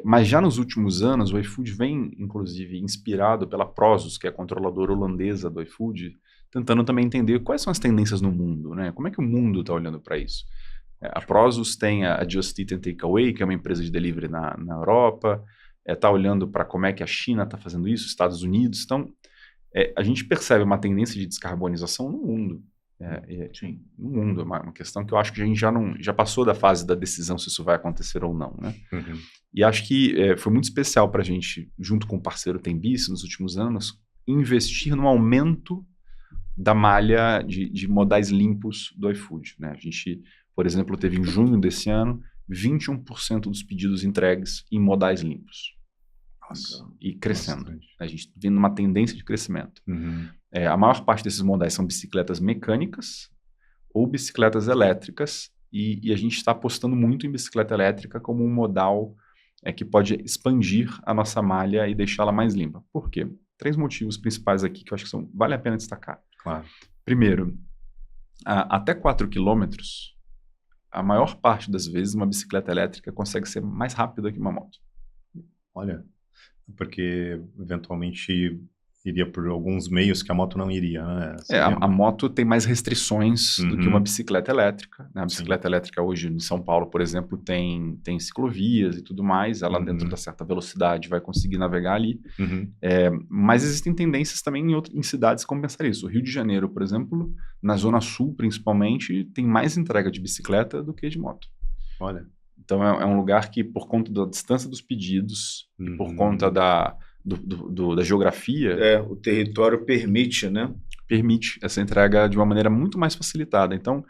Mas já nos últimos anos, o iFood vem, inclusive, inspirado pela Prosus, que é a controladora holandesa do iFood, tentando também entender quais são as tendências no mundo, né? Como é que o mundo está olhando para isso? A Prosus tem a Just Eat and Takeaway, que é uma empresa de delivery na Europa, está olhando para como é que a China está fazendo isso, Estados Unidos. Então, a gente percebe uma tendência de descarbonização no mundo. Sim. No mundo, é uma questão que eu acho que a gente já passou da fase da decisão se isso vai acontecer ou não, né? E acho que foi muito especial para a gente, junto com o parceiro Tembice, nos últimos anos, investir no aumento da malha de modais limpos do iFood, né? A gente, por exemplo, teve em junho desse ano 21% dos pedidos entregues em modais limpos. Nossa, e crescendo. Bastante. A gente vendo uma tendência de crescimento. A maior parte desses modais são bicicletas mecânicas ou bicicletas elétricas, e a gente está apostando muito em bicicleta elétrica como um modal que pode expandir a nossa malha e deixá-la mais limpa. Por quê? 3 motivos principais aqui que eu acho que vale a pena destacar. Claro. Primeiro, até 4 quilômetros, a maior parte das vezes uma bicicleta elétrica consegue ser mais rápida que uma moto. Olha, porque eventualmente iria por alguns meios que a moto não iria, né? A moto tem mais restrições do que uma bicicleta elétrica, né? A bicicleta elétrica hoje em São Paulo, por exemplo, tem ciclovias e tudo mais, ela dentro da certa velocidade vai conseguir navegar ali, mas existem tendências também em cidades como pensar isso. O Rio de Janeiro, por exemplo, na Zona Sul principalmente, tem mais entrega de bicicleta do que de moto. Olha. Então é um lugar que, por conta da distância dos pedidos, e por conta da geografia... o território permite, né? Permite essa entrega de uma maneira muito mais facilitada. Então,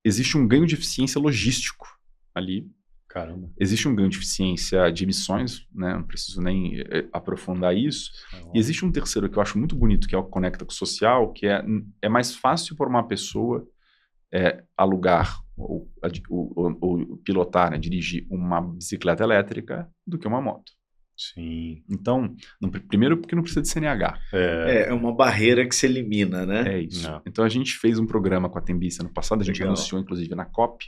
existe um ganho de eficiência logístico ali. Caramba. Existe um ganho de eficiência de emissões, né? Não preciso nem aprofundar isso. E existe um terceiro que eu acho muito bonito, que é o Conecta com o Social, que é mais fácil para uma pessoa alugar ou pilotar, né? Dirigir uma bicicleta elétrica do que uma moto. Sim. Então, primeiro porque não precisa de CNH. É uma barreira que se elimina, né? É isso. Não. Então a gente fez um programa com a Tembice ano passado, a gente anunciou inclusive na COP,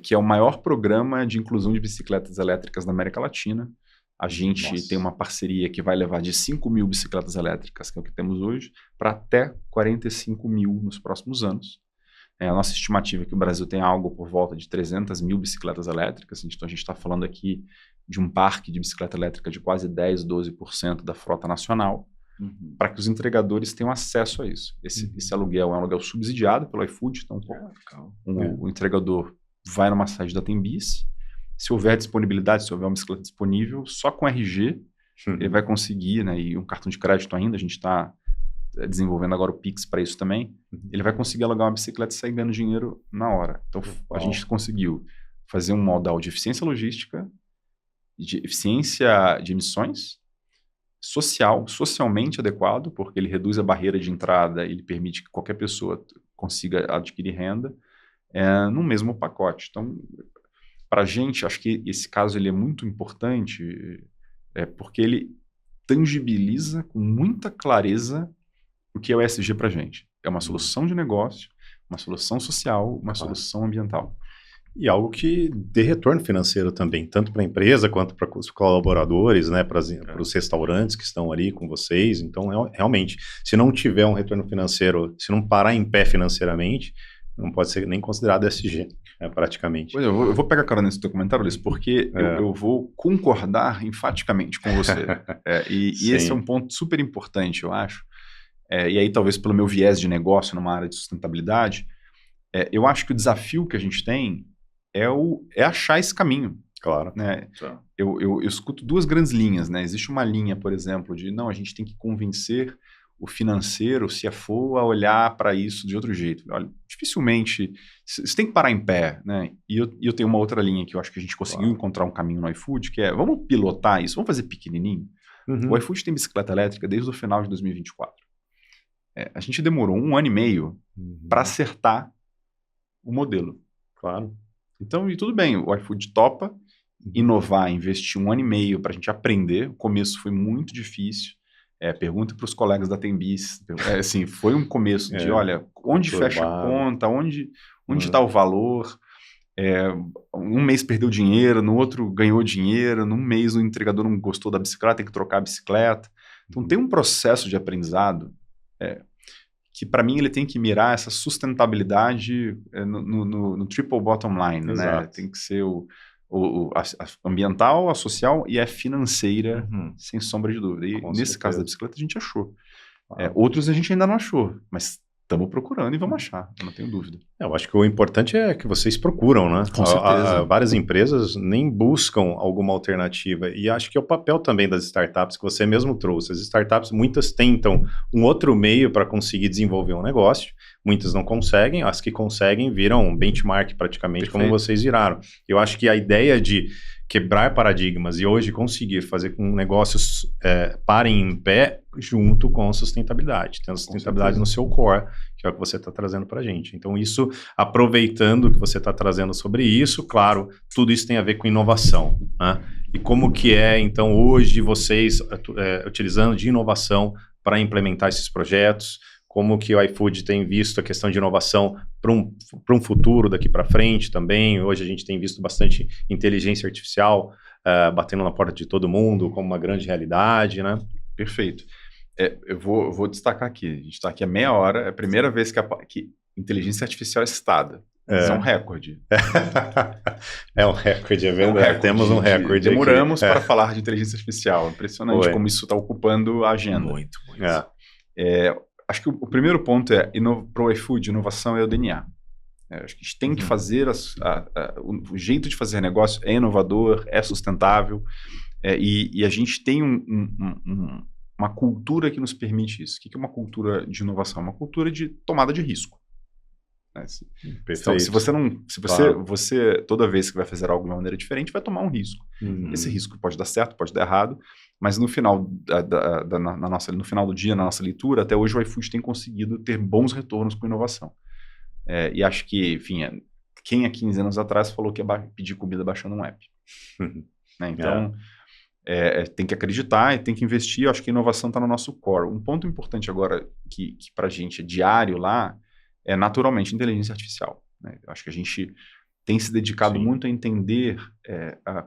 que é o maior programa de inclusão de bicicletas elétricas da América Latina. A gente tem uma parceria que vai levar de 5 mil bicicletas elétricas, que é o que temos hoje, para até 45 mil nos próximos anos. A nossa estimativa é que o Brasil tem algo por volta de 300 mil bicicletas elétricas, então a gente está falando aqui de um parque de bicicleta elétrica de quase 10, 12% da frota nacional, para que os entregadores tenham acesso a isso. Esse aluguel é um aluguel subsidiado pelo iFood, então o entregador vai numa sede da Tembice, se houver disponibilidade, se houver uma bicicleta disponível, só com RG ele vai conseguir, né, e um cartão de crédito ainda, a gente está desenvolvendo agora o Pix para isso também, ele vai conseguir alugar uma bicicleta e sair ganhando dinheiro na hora. Então a gente conseguiu fazer um modal de eficiência logística, de eficiência de emissões, socialmente adequado, porque ele reduz a barreira de entrada, ele permite que qualquer pessoa consiga adquirir renda no mesmo pacote. Então, para a gente, acho que esse caso ele é muito importante, porque ele tangibiliza com muita clareza o que é o ESG para a gente. É uma solução de negócio, uma solução social, uma solução ambiental. E algo que dê retorno financeiro também, tanto para a empresa quanto para os colaboradores, né, para os restaurantes que estão ali com vocês. Então, realmente, se não tiver um retorno financeiro, se não parar em pé financeiramente, não pode ser nem considerado ESG, praticamente. Pois eu vou pegar cara nesse documentário, Ulisses, porque eu vou concordar enfaticamente com você. E esse é um ponto super importante, eu acho. E aí, talvez pelo meu viés de negócio numa área de sustentabilidade, eu acho que o desafio que a gente tem é achar esse caminho. Claro. Né? Eu escuto duas grandes linhas. Né? Existe uma linha, por exemplo, de não, a gente tem que convencer o financeiro, o CFO, a olhar para isso de outro jeito. Olha, dificilmente, você tem que parar em pé. Né? E eu tenho uma outra linha que eu acho que a gente conseguiu encontrar um caminho no iFood, que vamos pilotar isso, vamos fazer pequenininho. O iFood tem bicicleta elétrica desde o final de 2024. A gente demorou 1 ano e meio para acertar o modelo. Claro. Então, e tudo bem, o iFood topa inovar, investir 1 ano e meio para a gente aprender. O começo foi muito difícil. Pergunta para os colegas da Tembis. Assim, foi um começo de, olha, onde fecha a conta, onde está o valor. 1 mês perdeu dinheiro, no outro ganhou dinheiro, num mês o entregador não gostou da bicicleta, tem que trocar a bicicleta. Então, tem um processo de aprendizado que para mim ele tem que mirar essa sustentabilidade no triple bottom line, né? Tem que ser a ambiental, a social e a financeira, sem sombra de dúvida. E nesse caso da bicicleta a gente achou. Outros a gente ainda não achou, mas estamos procurando e vamos achar, eu não tenho dúvida. Eu acho que o importante é que vocês procuram, né? Com certeza. Várias empresas nem buscam alguma alternativa, e acho que é o papel também das startups que você mesmo trouxe. As startups, muitas tentam um outro meio para conseguir desenvolver um negócio, muitas não conseguem, as que conseguem viram um benchmark praticamente. Perfeito. Como vocês viraram. Eu acho que a ideia de quebrar paradigmas e hoje conseguir fazer com negócios parem em pé junto com a sustentabilidade. Tem a sustentabilidade no seu core, que é o que você está trazendo para a gente. Então, isso, aproveitando que você está trazendo sobre isso, claro, tudo isso tem a ver com inovação, né? E como que então, hoje, vocês utilizando de inovação para implementar esses projetos, como que o iFood tem visto a questão de inovação para um futuro daqui para frente também. Hoje a gente tem visto bastante inteligência artificial batendo na porta de todo mundo como uma grande realidade, né? Perfeito. Eu vou destacar aqui, a gente está aqui há meia hora, é a primeira vez que inteligência artificial é citada. Isso é um recorde. É um recorde, é verdade. Temos um recorde. Demoramos para falar de inteligência artificial. Impressionante como isso está ocupando a agenda. Muito. Acho que o primeiro ponto para o iFood, inovação é o DNA. Acho que a gente tem que fazer, o jeito de fazer negócio é inovador, é sustentável, e a gente tem uma cultura que nos permite isso. O que é uma cultura de inovação? Uma cultura de tomada de risco. Então, se você toda vez que vai fazer algo de uma maneira diferente, vai tomar um risco. Esse risco pode dar certo, pode dar errado, mas no final no final do dia, na nossa leitura, até hoje o iFood tem conseguido ter bons retornos com inovação. E acho que, enfim, quem há 15 anos atrás falou que ia pedir comida baixando um app? Né? Então, tem que acreditar e tem que investir. Eu acho que a inovação está no nosso core. Um ponto importante agora que para a gente é diário lá é naturalmente inteligência artificial. Né? Eu acho que a gente tem se dedicado muito a entender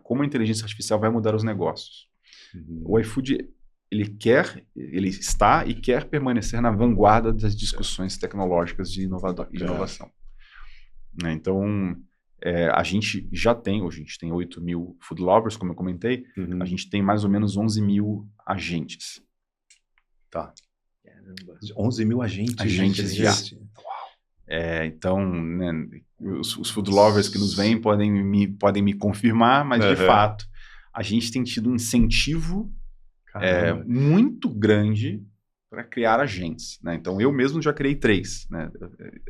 como a inteligência artificial vai mudar os negócios. O iFood ele está e quer permanecer na vanguarda das discussões tecnológicas de inovação. Né? Então, a gente já tem, hoje a gente tem 8 mil food lovers, como eu comentei, a gente tem mais ou menos 11 mil agentes. Tá. 11 mil agentes já. Então, né, os food lovers que nos veem podem me confirmar, mas de fato, a gente tem tido um incentivo muito grande para criar agentes. Né? Então, eu mesmo já criei 3. Né?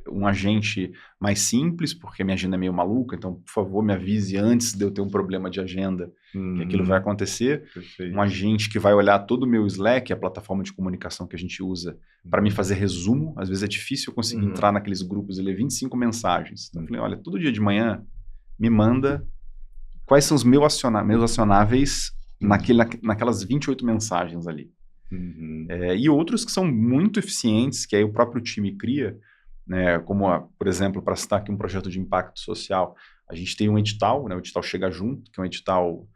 Um agente mais simples, porque minha agenda é meio maluca, então, por favor, me avise antes de eu ter um problema de agenda que aquilo vai acontecer. Perfeito. Um agente que vai olhar todo o meu Slack, a plataforma de comunicação que a gente usa, para me fazer resumo. Às vezes é difícil eu conseguir entrar naqueles grupos e ler 25 mensagens. Então, eu falei, olha, todo dia de manhã me manda quais são os meus acionáveis naquelas 28 mensagens ali. E outros que são muito eficientes, que aí o próprio time cria, né, como, por exemplo, para citar aqui um projeto de impacto social, A gente tem um edital, né, o edital Chega Junto, que é um edital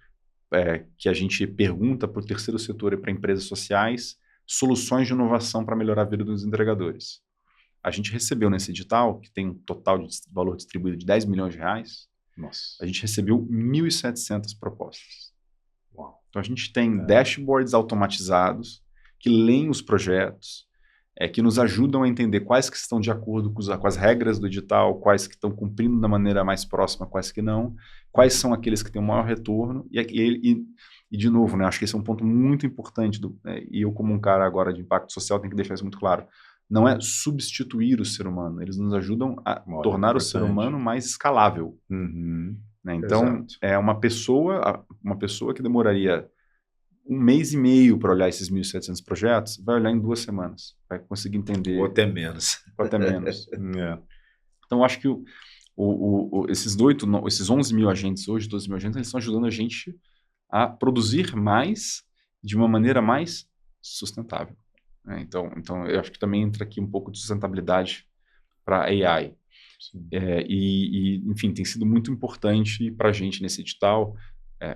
que a gente pergunta para o terceiro setor e para empresas sociais soluções de inovação para melhorar a vida dos entregadores. A gente recebeu nesse edital, que tem um total de valor distribuído de 10 milhões de reais, a gente recebeu 1.700 propostas. Uau. Então a gente tem dashboards automatizados que leem os projetos, que nos ajudam a entender quais que estão de acordo com as regras do edital, quais que estão cumprindo da maneira mais próxima, quais que não, quais são aqueles que têm o maior retorno. E de novo, né, acho que esse é um ponto muito importante, e eu como um cara agora de impacto social tenho que deixar isso muito claro. Não é substituir o ser humano, eles nos ajudam a tornar o ser humano mais escalável. Né? Então, uma pessoa que demoraria 1 mês e meio para olhar esses 1.700 projetos, vai olhar em 2 semanas, vai conseguir entender. Ou até menos. Então, acho que esses 11 mil agentes hoje, 12 mil agentes, eles estão ajudando a gente a produzir mais de uma maneira mais sustentável. Né? Então, eu acho que também entra aqui um pouco de sustentabilidade para AI. Enfim, tem sido muito importante para a gente nesse edital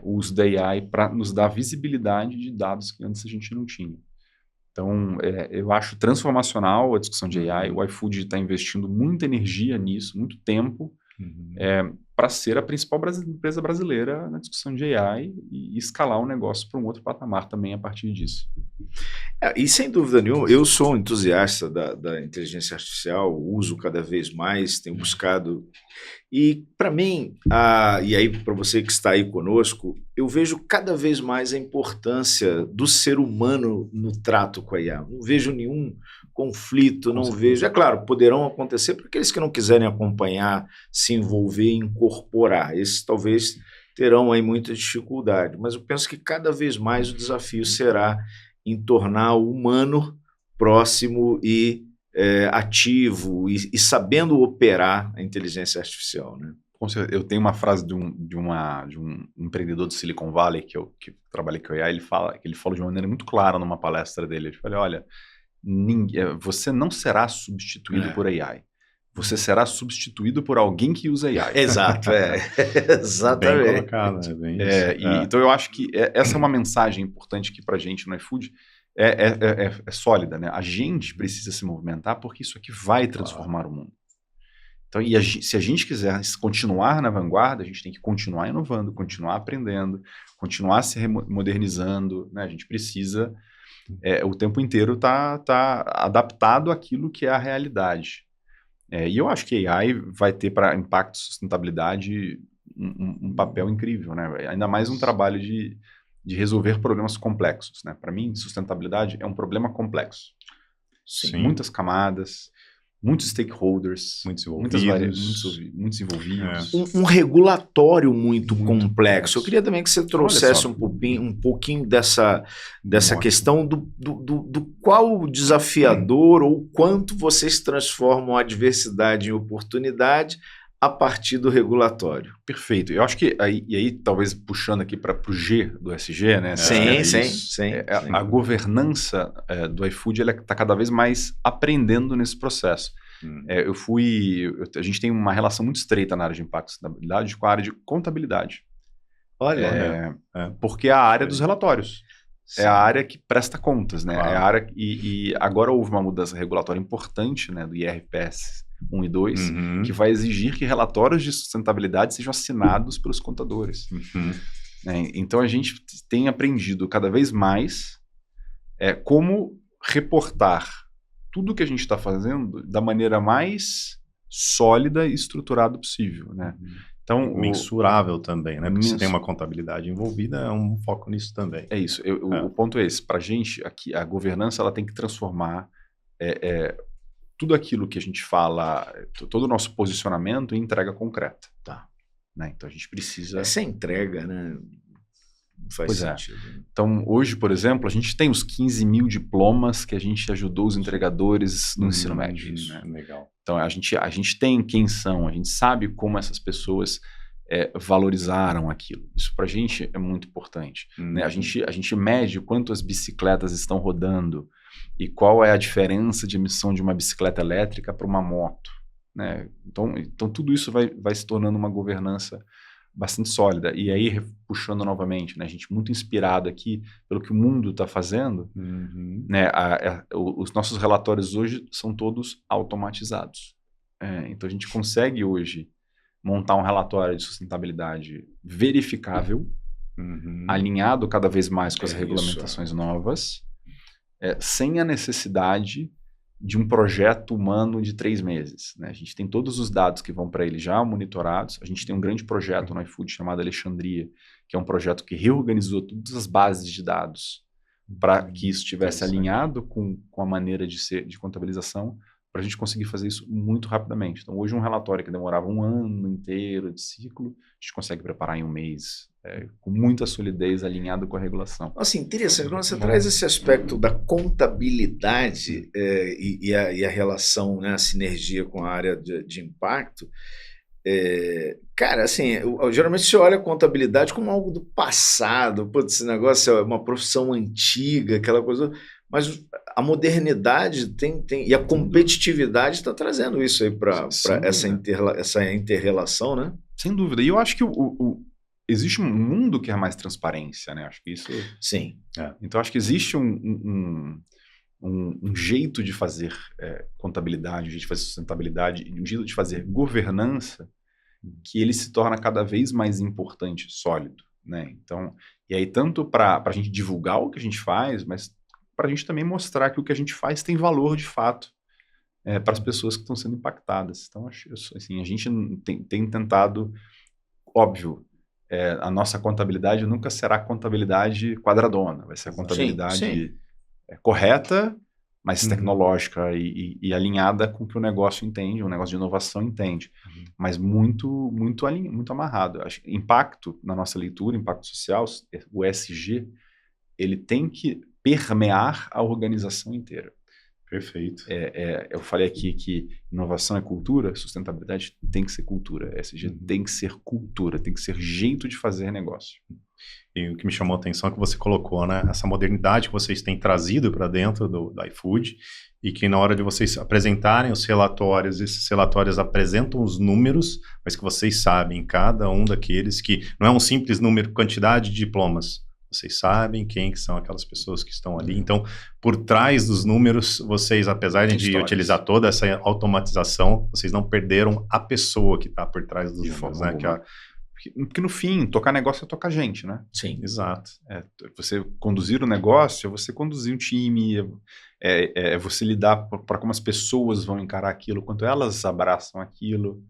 o uso da AI para nos dar visibilidade de dados que antes a gente não tinha. Então, eu acho transformacional a discussão de AI. O iFood está investindo muita energia nisso, muito tempo, para ser a principal empresa brasileira na discussão de AI e escalar o negócio para um outro patamar também a partir disso. E sem dúvida nenhuma, eu sou um entusiasta da inteligência artificial, uso cada vez mais, tenho buscado. E para mim, e aí para você que está aí conosco, eu vejo cada vez mais a importância do ser humano no trato com a IA. Não vejo nenhum conflito, não vejo. É claro, poderão acontecer para aqueles que não quiserem acompanhar, se envolver, incorporar. Esses talvez terão aí muita dificuldade, mas eu penso que cada vez mais o desafio será em tornar o humano próximo e ativo e sabendo operar a inteligência artificial, né? Eu tenho uma frase de um empreendedor do Silicon Valley que trabalha com AI, ele falou de uma maneira muito clara numa palestra dele. Ele falou, olha, você não será substituído por AI. Você será substituído por alguém que usa AI. Exato, exatamente. Bem colocado, bem Então eu acho que essa é uma mensagem importante que pra gente no iFood é sólida, né? A gente precisa se movimentar porque isso aqui vai transformar o mundo. Então, se a gente quiser continuar na vanguarda, a gente tem que continuar inovando, continuar aprendendo, continuar se modernizando, né? A gente precisa o tempo inteiro tá adaptado àquilo que é a realidade. E eu acho que a AI vai ter para impacto e sustentabilidade um papel incrível, né? Ainda mais um trabalho de resolver problemas complexos, né? Para mim, sustentabilidade é um problema complexo. Sim. Muitas camadas, muitos stakeholders, muitos envolvidos. Um regulatório muito complexo. Eu queria também que você trouxesse um pouquinho dessa questão do qual desafiador ou quanto vocês transformam a adversidade em oportunidade a partir do regulatório. Perfeito. Eu acho que, aí talvez puxando aqui para o G do SG, né? Sim. A governança do iFood está cada vez mais aprendendo nesse processo. A gente tem uma relação muito estreita na área de impacto e sustentabilidade com a área de contabilidade. Porque é a área dos relatórios. Sim. É a área que presta contas, né? É a área e agora houve uma mudança regulatória importante, né, do IRPS 1 e 2, que vai exigir que relatórios de sustentabilidade sejam assinados pelos contadores. Então a gente tem aprendido cada vez mais como reportar tudo que a gente está fazendo da maneira mais sólida e estruturada possível, né? Então, mensurável também, né? Porque se tem uma contabilidade envolvida, é um foco nisso também. É isso. O ponto é esse. Para a gente, aqui, a governança ela tem que transformar tudo aquilo que a gente fala, todo o nosso posicionamento em entrega concreta. Tá. Né? Então, a gente precisa... Essa entrega, né? Não faz sentido. Então, hoje, por exemplo, a gente tem os 15 mil diplomas que a gente ajudou os entregadores no ensino médio. Isso, né? Legal. Então, a gente tem quem são, a gente sabe como essas pessoas valorizaram aquilo. Isso para a gente é muito importante. Né? A gente mede quantas bicicletas estão rodando e qual é a diferença de emissão de uma bicicleta elétrica para uma moto. né? Então tudo isso vai se tornando uma governança bastante sólida. E aí, puxando novamente, né, a gente muito inspirado aqui pelo que o mundo está fazendo, né, os nossos relatórios hoje são todos automatizados. Então a gente consegue hoje montar um relatório de sustentabilidade verificável, alinhado cada vez mais com as regulamentações novas, sem a necessidade de um projeto humano de 3 meses. Né? A gente tem todos os dados que vão para ele já monitorados. A gente tem um grande projeto no iFood chamado Alexandria, que é um projeto que reorganizou todas as bases de dados para que isso estivesse alinhado com a maneira de contabilização, para a gente conseguir fazer isso muito rapidamente. Então, hoje um relatório que demorava um ano inteiro de ciclo, a gente consegue preparar em um mês, com muita solidez, alinhado com a regulação. Assim, interessante, quando você traz esse aspecto da contabilidade e a relação, né, a sinergia com a área de impacto, cara, assim, geralmente se olha a contabilidade como algo do passado, putz, esse negócio é uma profissão antiga, aquela coisa, mas a modernidade e a competitividade está trazendo isso aí para essa inter-relação, né? Sem dúvida. E eu acho que existe um mundo que é mais transparência, né? Acho que isso... Sim. Então, acho que existe um jeito de fazer contabilidade, um jeito de fazer sustentabilidade, um jeito de fazer governança que ele se torna cada vez mais importante, sólido, né? Então, e aí tanto para a gente divulgar o que a gente faz, mas para a gente também mostrar que o que a gente faz tem valor de fato para as pessoas que estão sendo impactadas. Então, assim, a gente tem tentado, óbvio, a nossa contabilidade nunca será contabilidade quadradona, vai ser a contabilidade correta, mas tecnológica e alinhada com o que o negócio entende, o negócio de inovação entende, mas muito amarrado. Acho que impacto, na nossa leitura, impacto social, o ESG, ele tem que permear a organização inteira. Perfeito. Eu falei aqui que inovação é cultura, sustentabilidade tem que ser cultura, ESG tem que ser cultura, tem que ser jeito de fazer negócio. E o que me chamou a atenção é que você colocou, né, essa modernidade que vocês têm trazido para dentro do iFood e que na hora de vocês apresentarem os relatórios, esses relatórios apresentam os números, mas que vocês sabem, cada um daqueles que não é um simples número, quantidade de diplomas. Vocês sabem quem que são aquelas pessoas que estão ali. Então, por trás dos números, vocês, apesar de utilizar toda essa automatização, vocês não perderam a pessoa que está por trás dos números, né? Porque no fim, tocar negócio é tocar gente, né? Sim. Exato. Você conduzir o negócio, é você conduzir um time, é você lidar para como as pessoas vão encarar aquilo, quanto elas abraçam aquilo.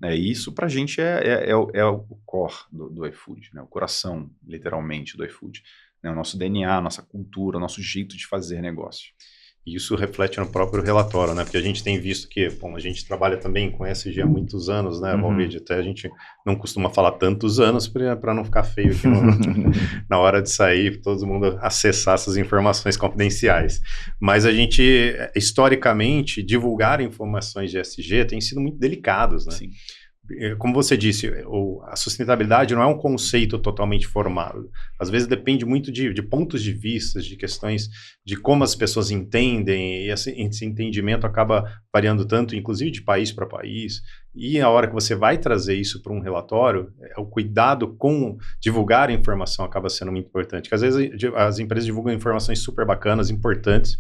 E isso pra gente é o core do iFood, né? O coração, literalmente, do iFood. Né? O nosso DNA, a nossa cultura, o nosso jeito de fazer negócio. E isso reflete no próprio relatório, né? Porque a gente tem visto que, a gente trabalha também com ESG há muitos anos, né, Valverde? Até a gente não costuma falar tantos anos para não ficar feio aqui na hora de sair, todo mundo acessar essas informações confidenciais. Mas a gente, historicamente, divulgar informações de ESG tem sido muito delicados, né? Sim. Como você disse, a sustentabilidade não é um conceito totalmente formado. Às vezes depende muito de pontos de vista, de questões de como as pessoas entendem, e esse entendimento acaba variando tanto, inclusive de país para país. E a hora que você vai trazer isso para um relatório, o cuidado com divulgar a informação acaba sendo muito importante. Porque às vezes as empresas divulgam informações super bacanas, importantes,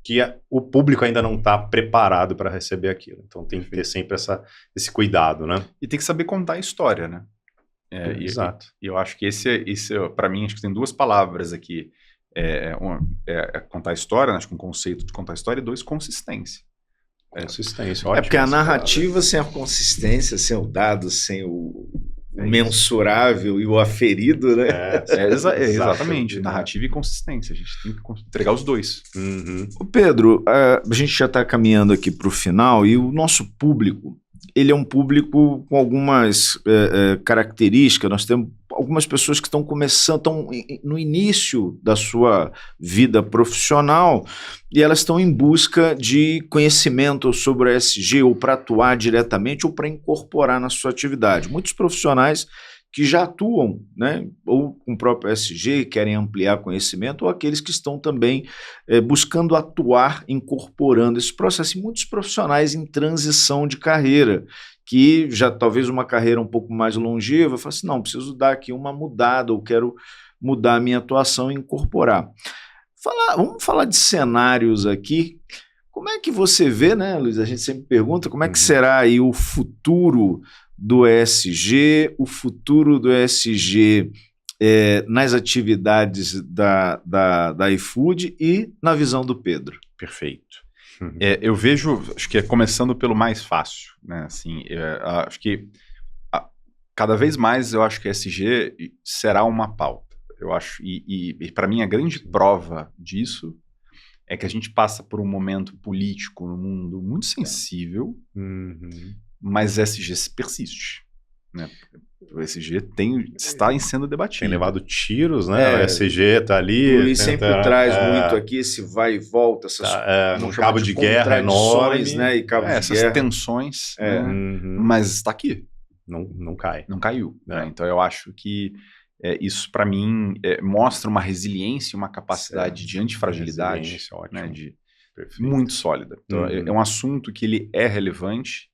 que o público ainda não está preparado para receber aquilo. Então tem que ter sempre esse cuidado, né? E tem que saber contar a história, né? Exato. E eu acho que esse para mim, acho que tem 2 palavras aqui. Contar a história, né? Acho que um conceito de contar a história, e 2, consistência. Consistência, ótimo. Porque a narrativa sem a consistência, sem o dado, sem o mensurável e o aferido, né? Exatamente. Narrativa e consistência. A gente tem que entregar os 2. Pedro, a gente já está caminhando aqui para o final e o nosso público, ele é um público com algumas características. Nós temos algumas pessoas que estão começando, estão no início da sua vida profissional e elas estão em busca de conhecimento sobre a ESG ou para atuar diretamente ou para incorporar na sua atividade. Muitos profissionais que já atuam, né, ou com o próprio ESG, querem ampliar conhecimento, ou aqueles que estão também buscando atuar, incorporando esse processo. E muitos profissionais em transição de carreira, que já talvez uma carreira um pouco mais longeva, falam assim, não, preciso dar aqui uma mudada, ou quero mudar a minha atuação e incorporar. Vamos falar de cenários aqui. Como é que você vê, né, Luiz? A gente sempre pergunta como é que será aí o futuro do ESG, o futuro do ESG nas atividades da iFood e na visão do Pedro. Perfeito. Eu vejo, acho que começando pelo mais fácil, né? Assim, acho que cada vez mais eu acho que ESG será uma pauta. Eu acho, e para mim a grande prova disso é que a gente passa por um momento político no mundo muito sensível, mas ESG persiste, né? O ESG está sendo debatido. Tem levado tiros, né? O ESG está ali. O Luiz sempre traz muito aqui esse vai e volta, essas um cabo de guerra enorme, né? E cabo de essas guerra. tensões, né? Mas está aqui. Não cai. Não caiu. Né? Então eu acho que isso para mim mostra uma resiliência, uma capacidade de antifragilidade, né? Muito sólida. Então, é um assunto que ele é relevante.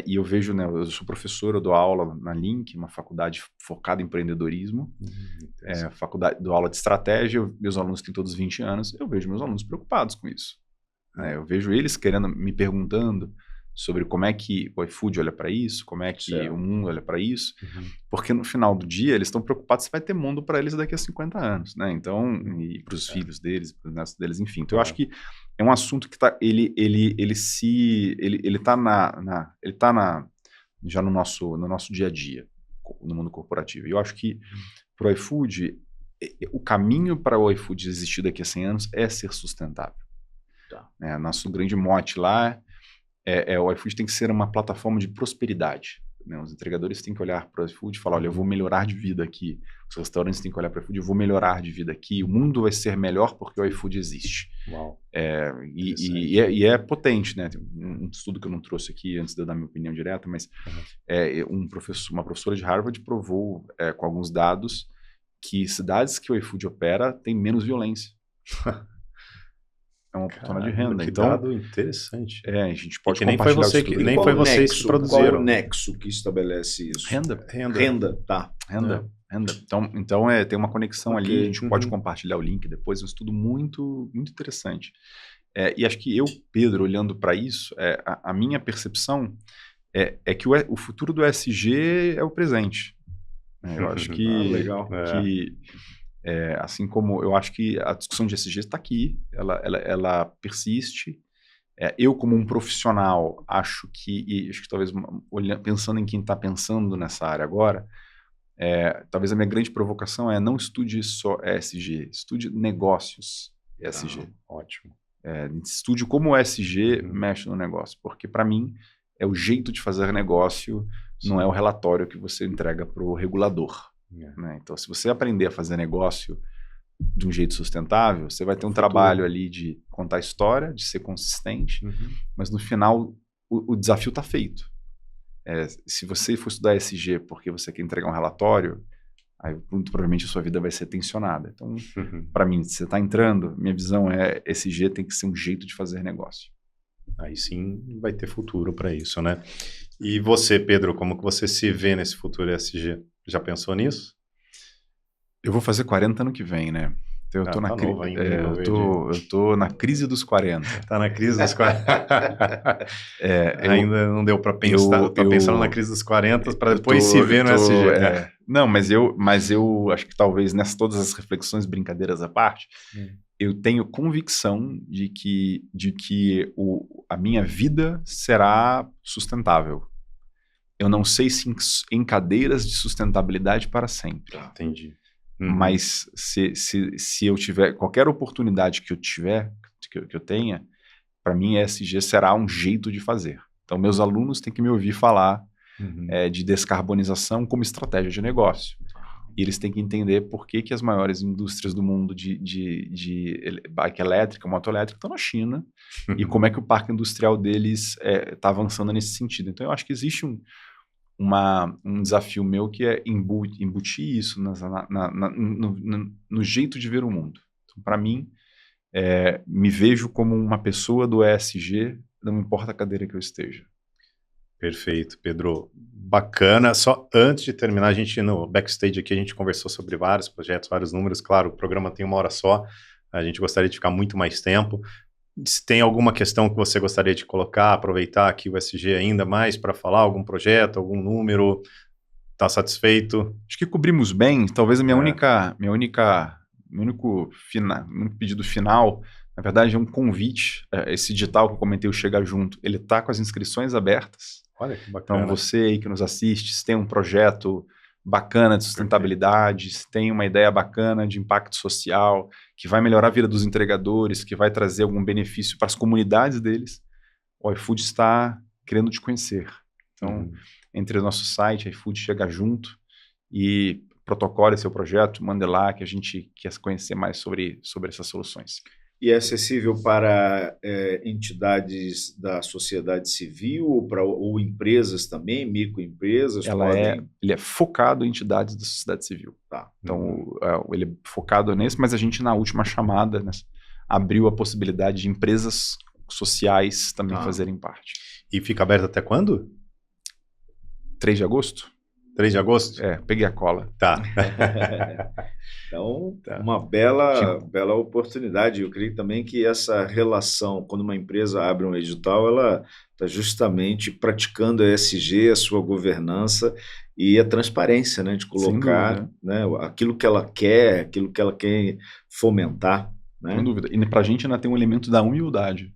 E eu vejo, né, eu sou professor, eu dou aula na Link, uma faculdade focada em empreendedorismo, faculdade, dou aula de estratégia, meus alunos têm todos 20 anos, eu vejo meus alunos preocupados com isso. Eu vejo eles me perguntando sobre como é que o iFood olha para isso, como é que o mundo olha para isso, porque no final do dia eles estão preocupados se vai ter mundo para eles daqui a 50 anos, né? Então, e para os filhos deles, para os netos deles, enfim. Então eu acho que é um assunto que ele tá já no nosso dia a dia, no mundo corporativo. E eu acho que para o iFood, o caminho para o iFood existir daqui a 100 anos é ser sustentável. Nosso grande mote lá o iFood tem que ser uma plataforma de prosperidade. Né? Os entregadores têm que olhar para o iFood e falar, olha, eu vou melhorar de vida aqui. Os restaurantes têm que olhar para o iFood, eu vou melhorar de vida aqui. O mundo vai ser melhor porque o iFood existe. Uau. E é potente, né? Tem um estudo que eu não trouxe aqui antes de eu dar minha opinião direta, mas uma professora de Harvard provou com alguns dados que cidades que o iFood opera têm menos violência. É uma oportunidade de renda. Que então, dado interessante. A gente pode nem foi vocês que produziram. Qual o nexo que estabelece isso? Renda. Tá. Renda. Então tem uma conexão ali, a gente pode compartilhar o link depois, é um estudo muito, muito interessante. E acho que eu, Pedro, olhando para isso, a minha percepção é que o futuro do ESG é o presente. Eu acho que... legal. Assim como eu acho que a discussão de ESG está aqui, ela persiste. Eu, como um profissional, acho que talvez pensando em quem está pensando nessa área agora, talvez a minha grande provocação não estude só ESG, estude negócios ESG. Ótimo. Estude como o ESG mexe no negócio, porque para mim é o jeito de fazer negócio, não é o relatório que você entrega para o regulador. Né? Então, se você aprender a fazer negócio de um jeito sustentável, você vai ter um trabalho ali de contar história, de ser consistente, mas no final o desafio está feito. Se você for estudar ESG porque você quer entregar um relatório, aí muito provavelmente a sua vida vai ser tensionada. Então, para mim, se você está entrando, minha visão ESG tem que ser um jeito de fazer negócio. Aí sim vai ter futuro para isso, né? E você, Pedro, como que você se vê nesse futuro ESG? Já pensou nisso? Eu vou fazer 40 ano que vem, né? Então eu tô eu tô na crise dos 40. Tá na crise dos 40. Ainda não deu para pensar. Tá pensando na crise dos 40 para depois se ver no ESG. Não, mas eu acho que talvez nessas todas as reflexões, brincadeiras à parte, eu tenho convicção de que a minha vida será sustentável. Eu não sei se em cadeiras de sustentabilidade para sempre. Entendi. Mas se eu tiver qualquer oportunidade que eu tenha, para mim ESG será um jeito de fazer. Então meus alunos têm que me ouvir falar de descarbonização como estratégia de negócio. E eles têm que entender por que as maiores indústrias do mundo de bike elétrica, moto elétrica, estão na China e como é que o parque industrial deles está avançando nesse sentido. Então eu acho que existe um desafio meu que é embutir isso no jeito de ver o mundo. Então, para mim, me vejo como uma pessoa do ESG, não importa a cadeira que eu esteja. Perfeito, Pedro. Bacana. Só antes de terminar, a gente no backstage aqui, a gente conversou sobre vários projetos, vários números. Claro, o programa tem 1 hora só. A gente gostaria de ficar muito mais tempo. Se tem alguma questão que você gostaria de colocar, aproveitar aqui o ESG ainda mais para falar, algum projeto, algum número, está satisfeito? Acho que cobrimos bem. Talvez a meu único pedido final, na verdade, é um convite. Esse edital que eu comentei, o Chega Junto, ele está com as inscrições abertas. Olha que bacana. Então, você aí que nos assiste, se tem um projeto bacana de sustentabilidade, se tem uma ideia bacana de impacto social, que vai melhorar a vida dos entregadores, que vai trazer algum benefício para as comunidades deles, o iFood está querendo te conhecer. Então, entre no nosso site, iFood Chega Junto, e protocole seu projeto, mande lá que a gente quer conhecer mais sobre essas soluções. E é acessível para entidades da sociedade civil ou empresas também, microempresas? Ele é focado em entidades da sociedade civil. Tá. Então, ele é focado nesse, mas a gente, na última chamada, né, abriu a possibilidade de empresas sociais também fazerem parte. E fica aberto até quando? 3 de agosto? 3 de agosto? Peguei a cola. Tá. Então, uma bela oportunidade. Eu creio também que essa relação, quando uma empresa abre um edital, ela está justamente praticando a ESG, a sua governança e a transparência, né, de colocar, né, aquilo que ela quer fomentar. Né? Sem dúvida. E para a gente ainda tem um elemento da humildade.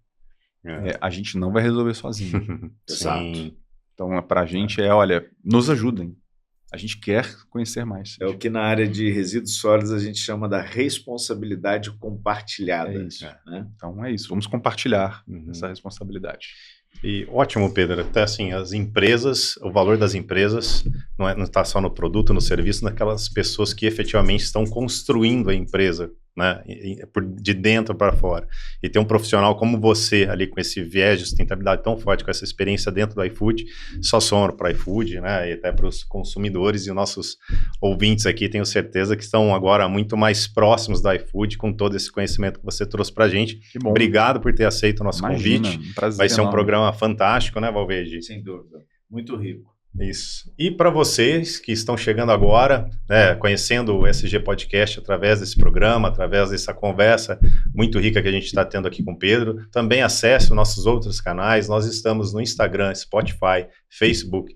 A gente não vai resolver sozinho. Exato. Então, para a gente olha, nos ajudem. A gente quer conhecer mais. É o que na área de resíduos sólidos a gente chama da responsabilidade compartilhada. É isso. Né? Então é isso. Vamos compartilhar essa responsabilidade. E ótimo, Pedro. Até assim, as empresas, o valor das empresas não está só no produto, no serviço, naquelas pessoas que efetivamente estão construindo a empresa, né, de dentro para fora. E ter um profissional como você ali com esse viés de sustentabilidade tão forte, com essa experiência dentro do iFood, só soma para o iFood, né, e até para os consumidores e os nossos ouvintes aqui, tenho certeza que estão agora muito mais próximos do iFood com todo esse conhecimento que você trouxe para a gente. Que bom. Obrigado por ter aceito o nosso convite. Um prazer. Vai ser um programa fantástico, né, Valverde? Sem dúvida. Muito rico. Isso. E para vocês que estão chegando agora, né, conhecendo o ESG Podcast através desse programa, através dessa conversa muito rica que a gente está tendo aqui com o Pedro, também acesse os nossos outros canais. Nós estamos no Instagram, Spotify, Facebook,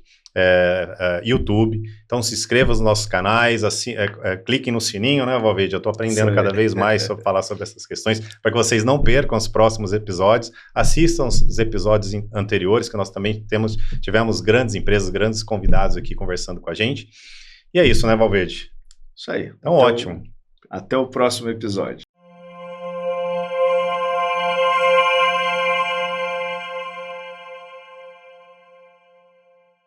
YouTube. Então se inscreva nos nossos canais, assim, cliquem no sininho, né, Valverde? Eu estou aprendendo cada vez mais sobre falar sobre essas questões, para que vocês não percam os próximos episódios. Assistam os episódios anteriores, que nós também tivemos grandes empresas, grandes convidados aqui conversando com a gente. E é isso, né, Valverde? Isso aí. Então, ótimo. Até o próximo episódio.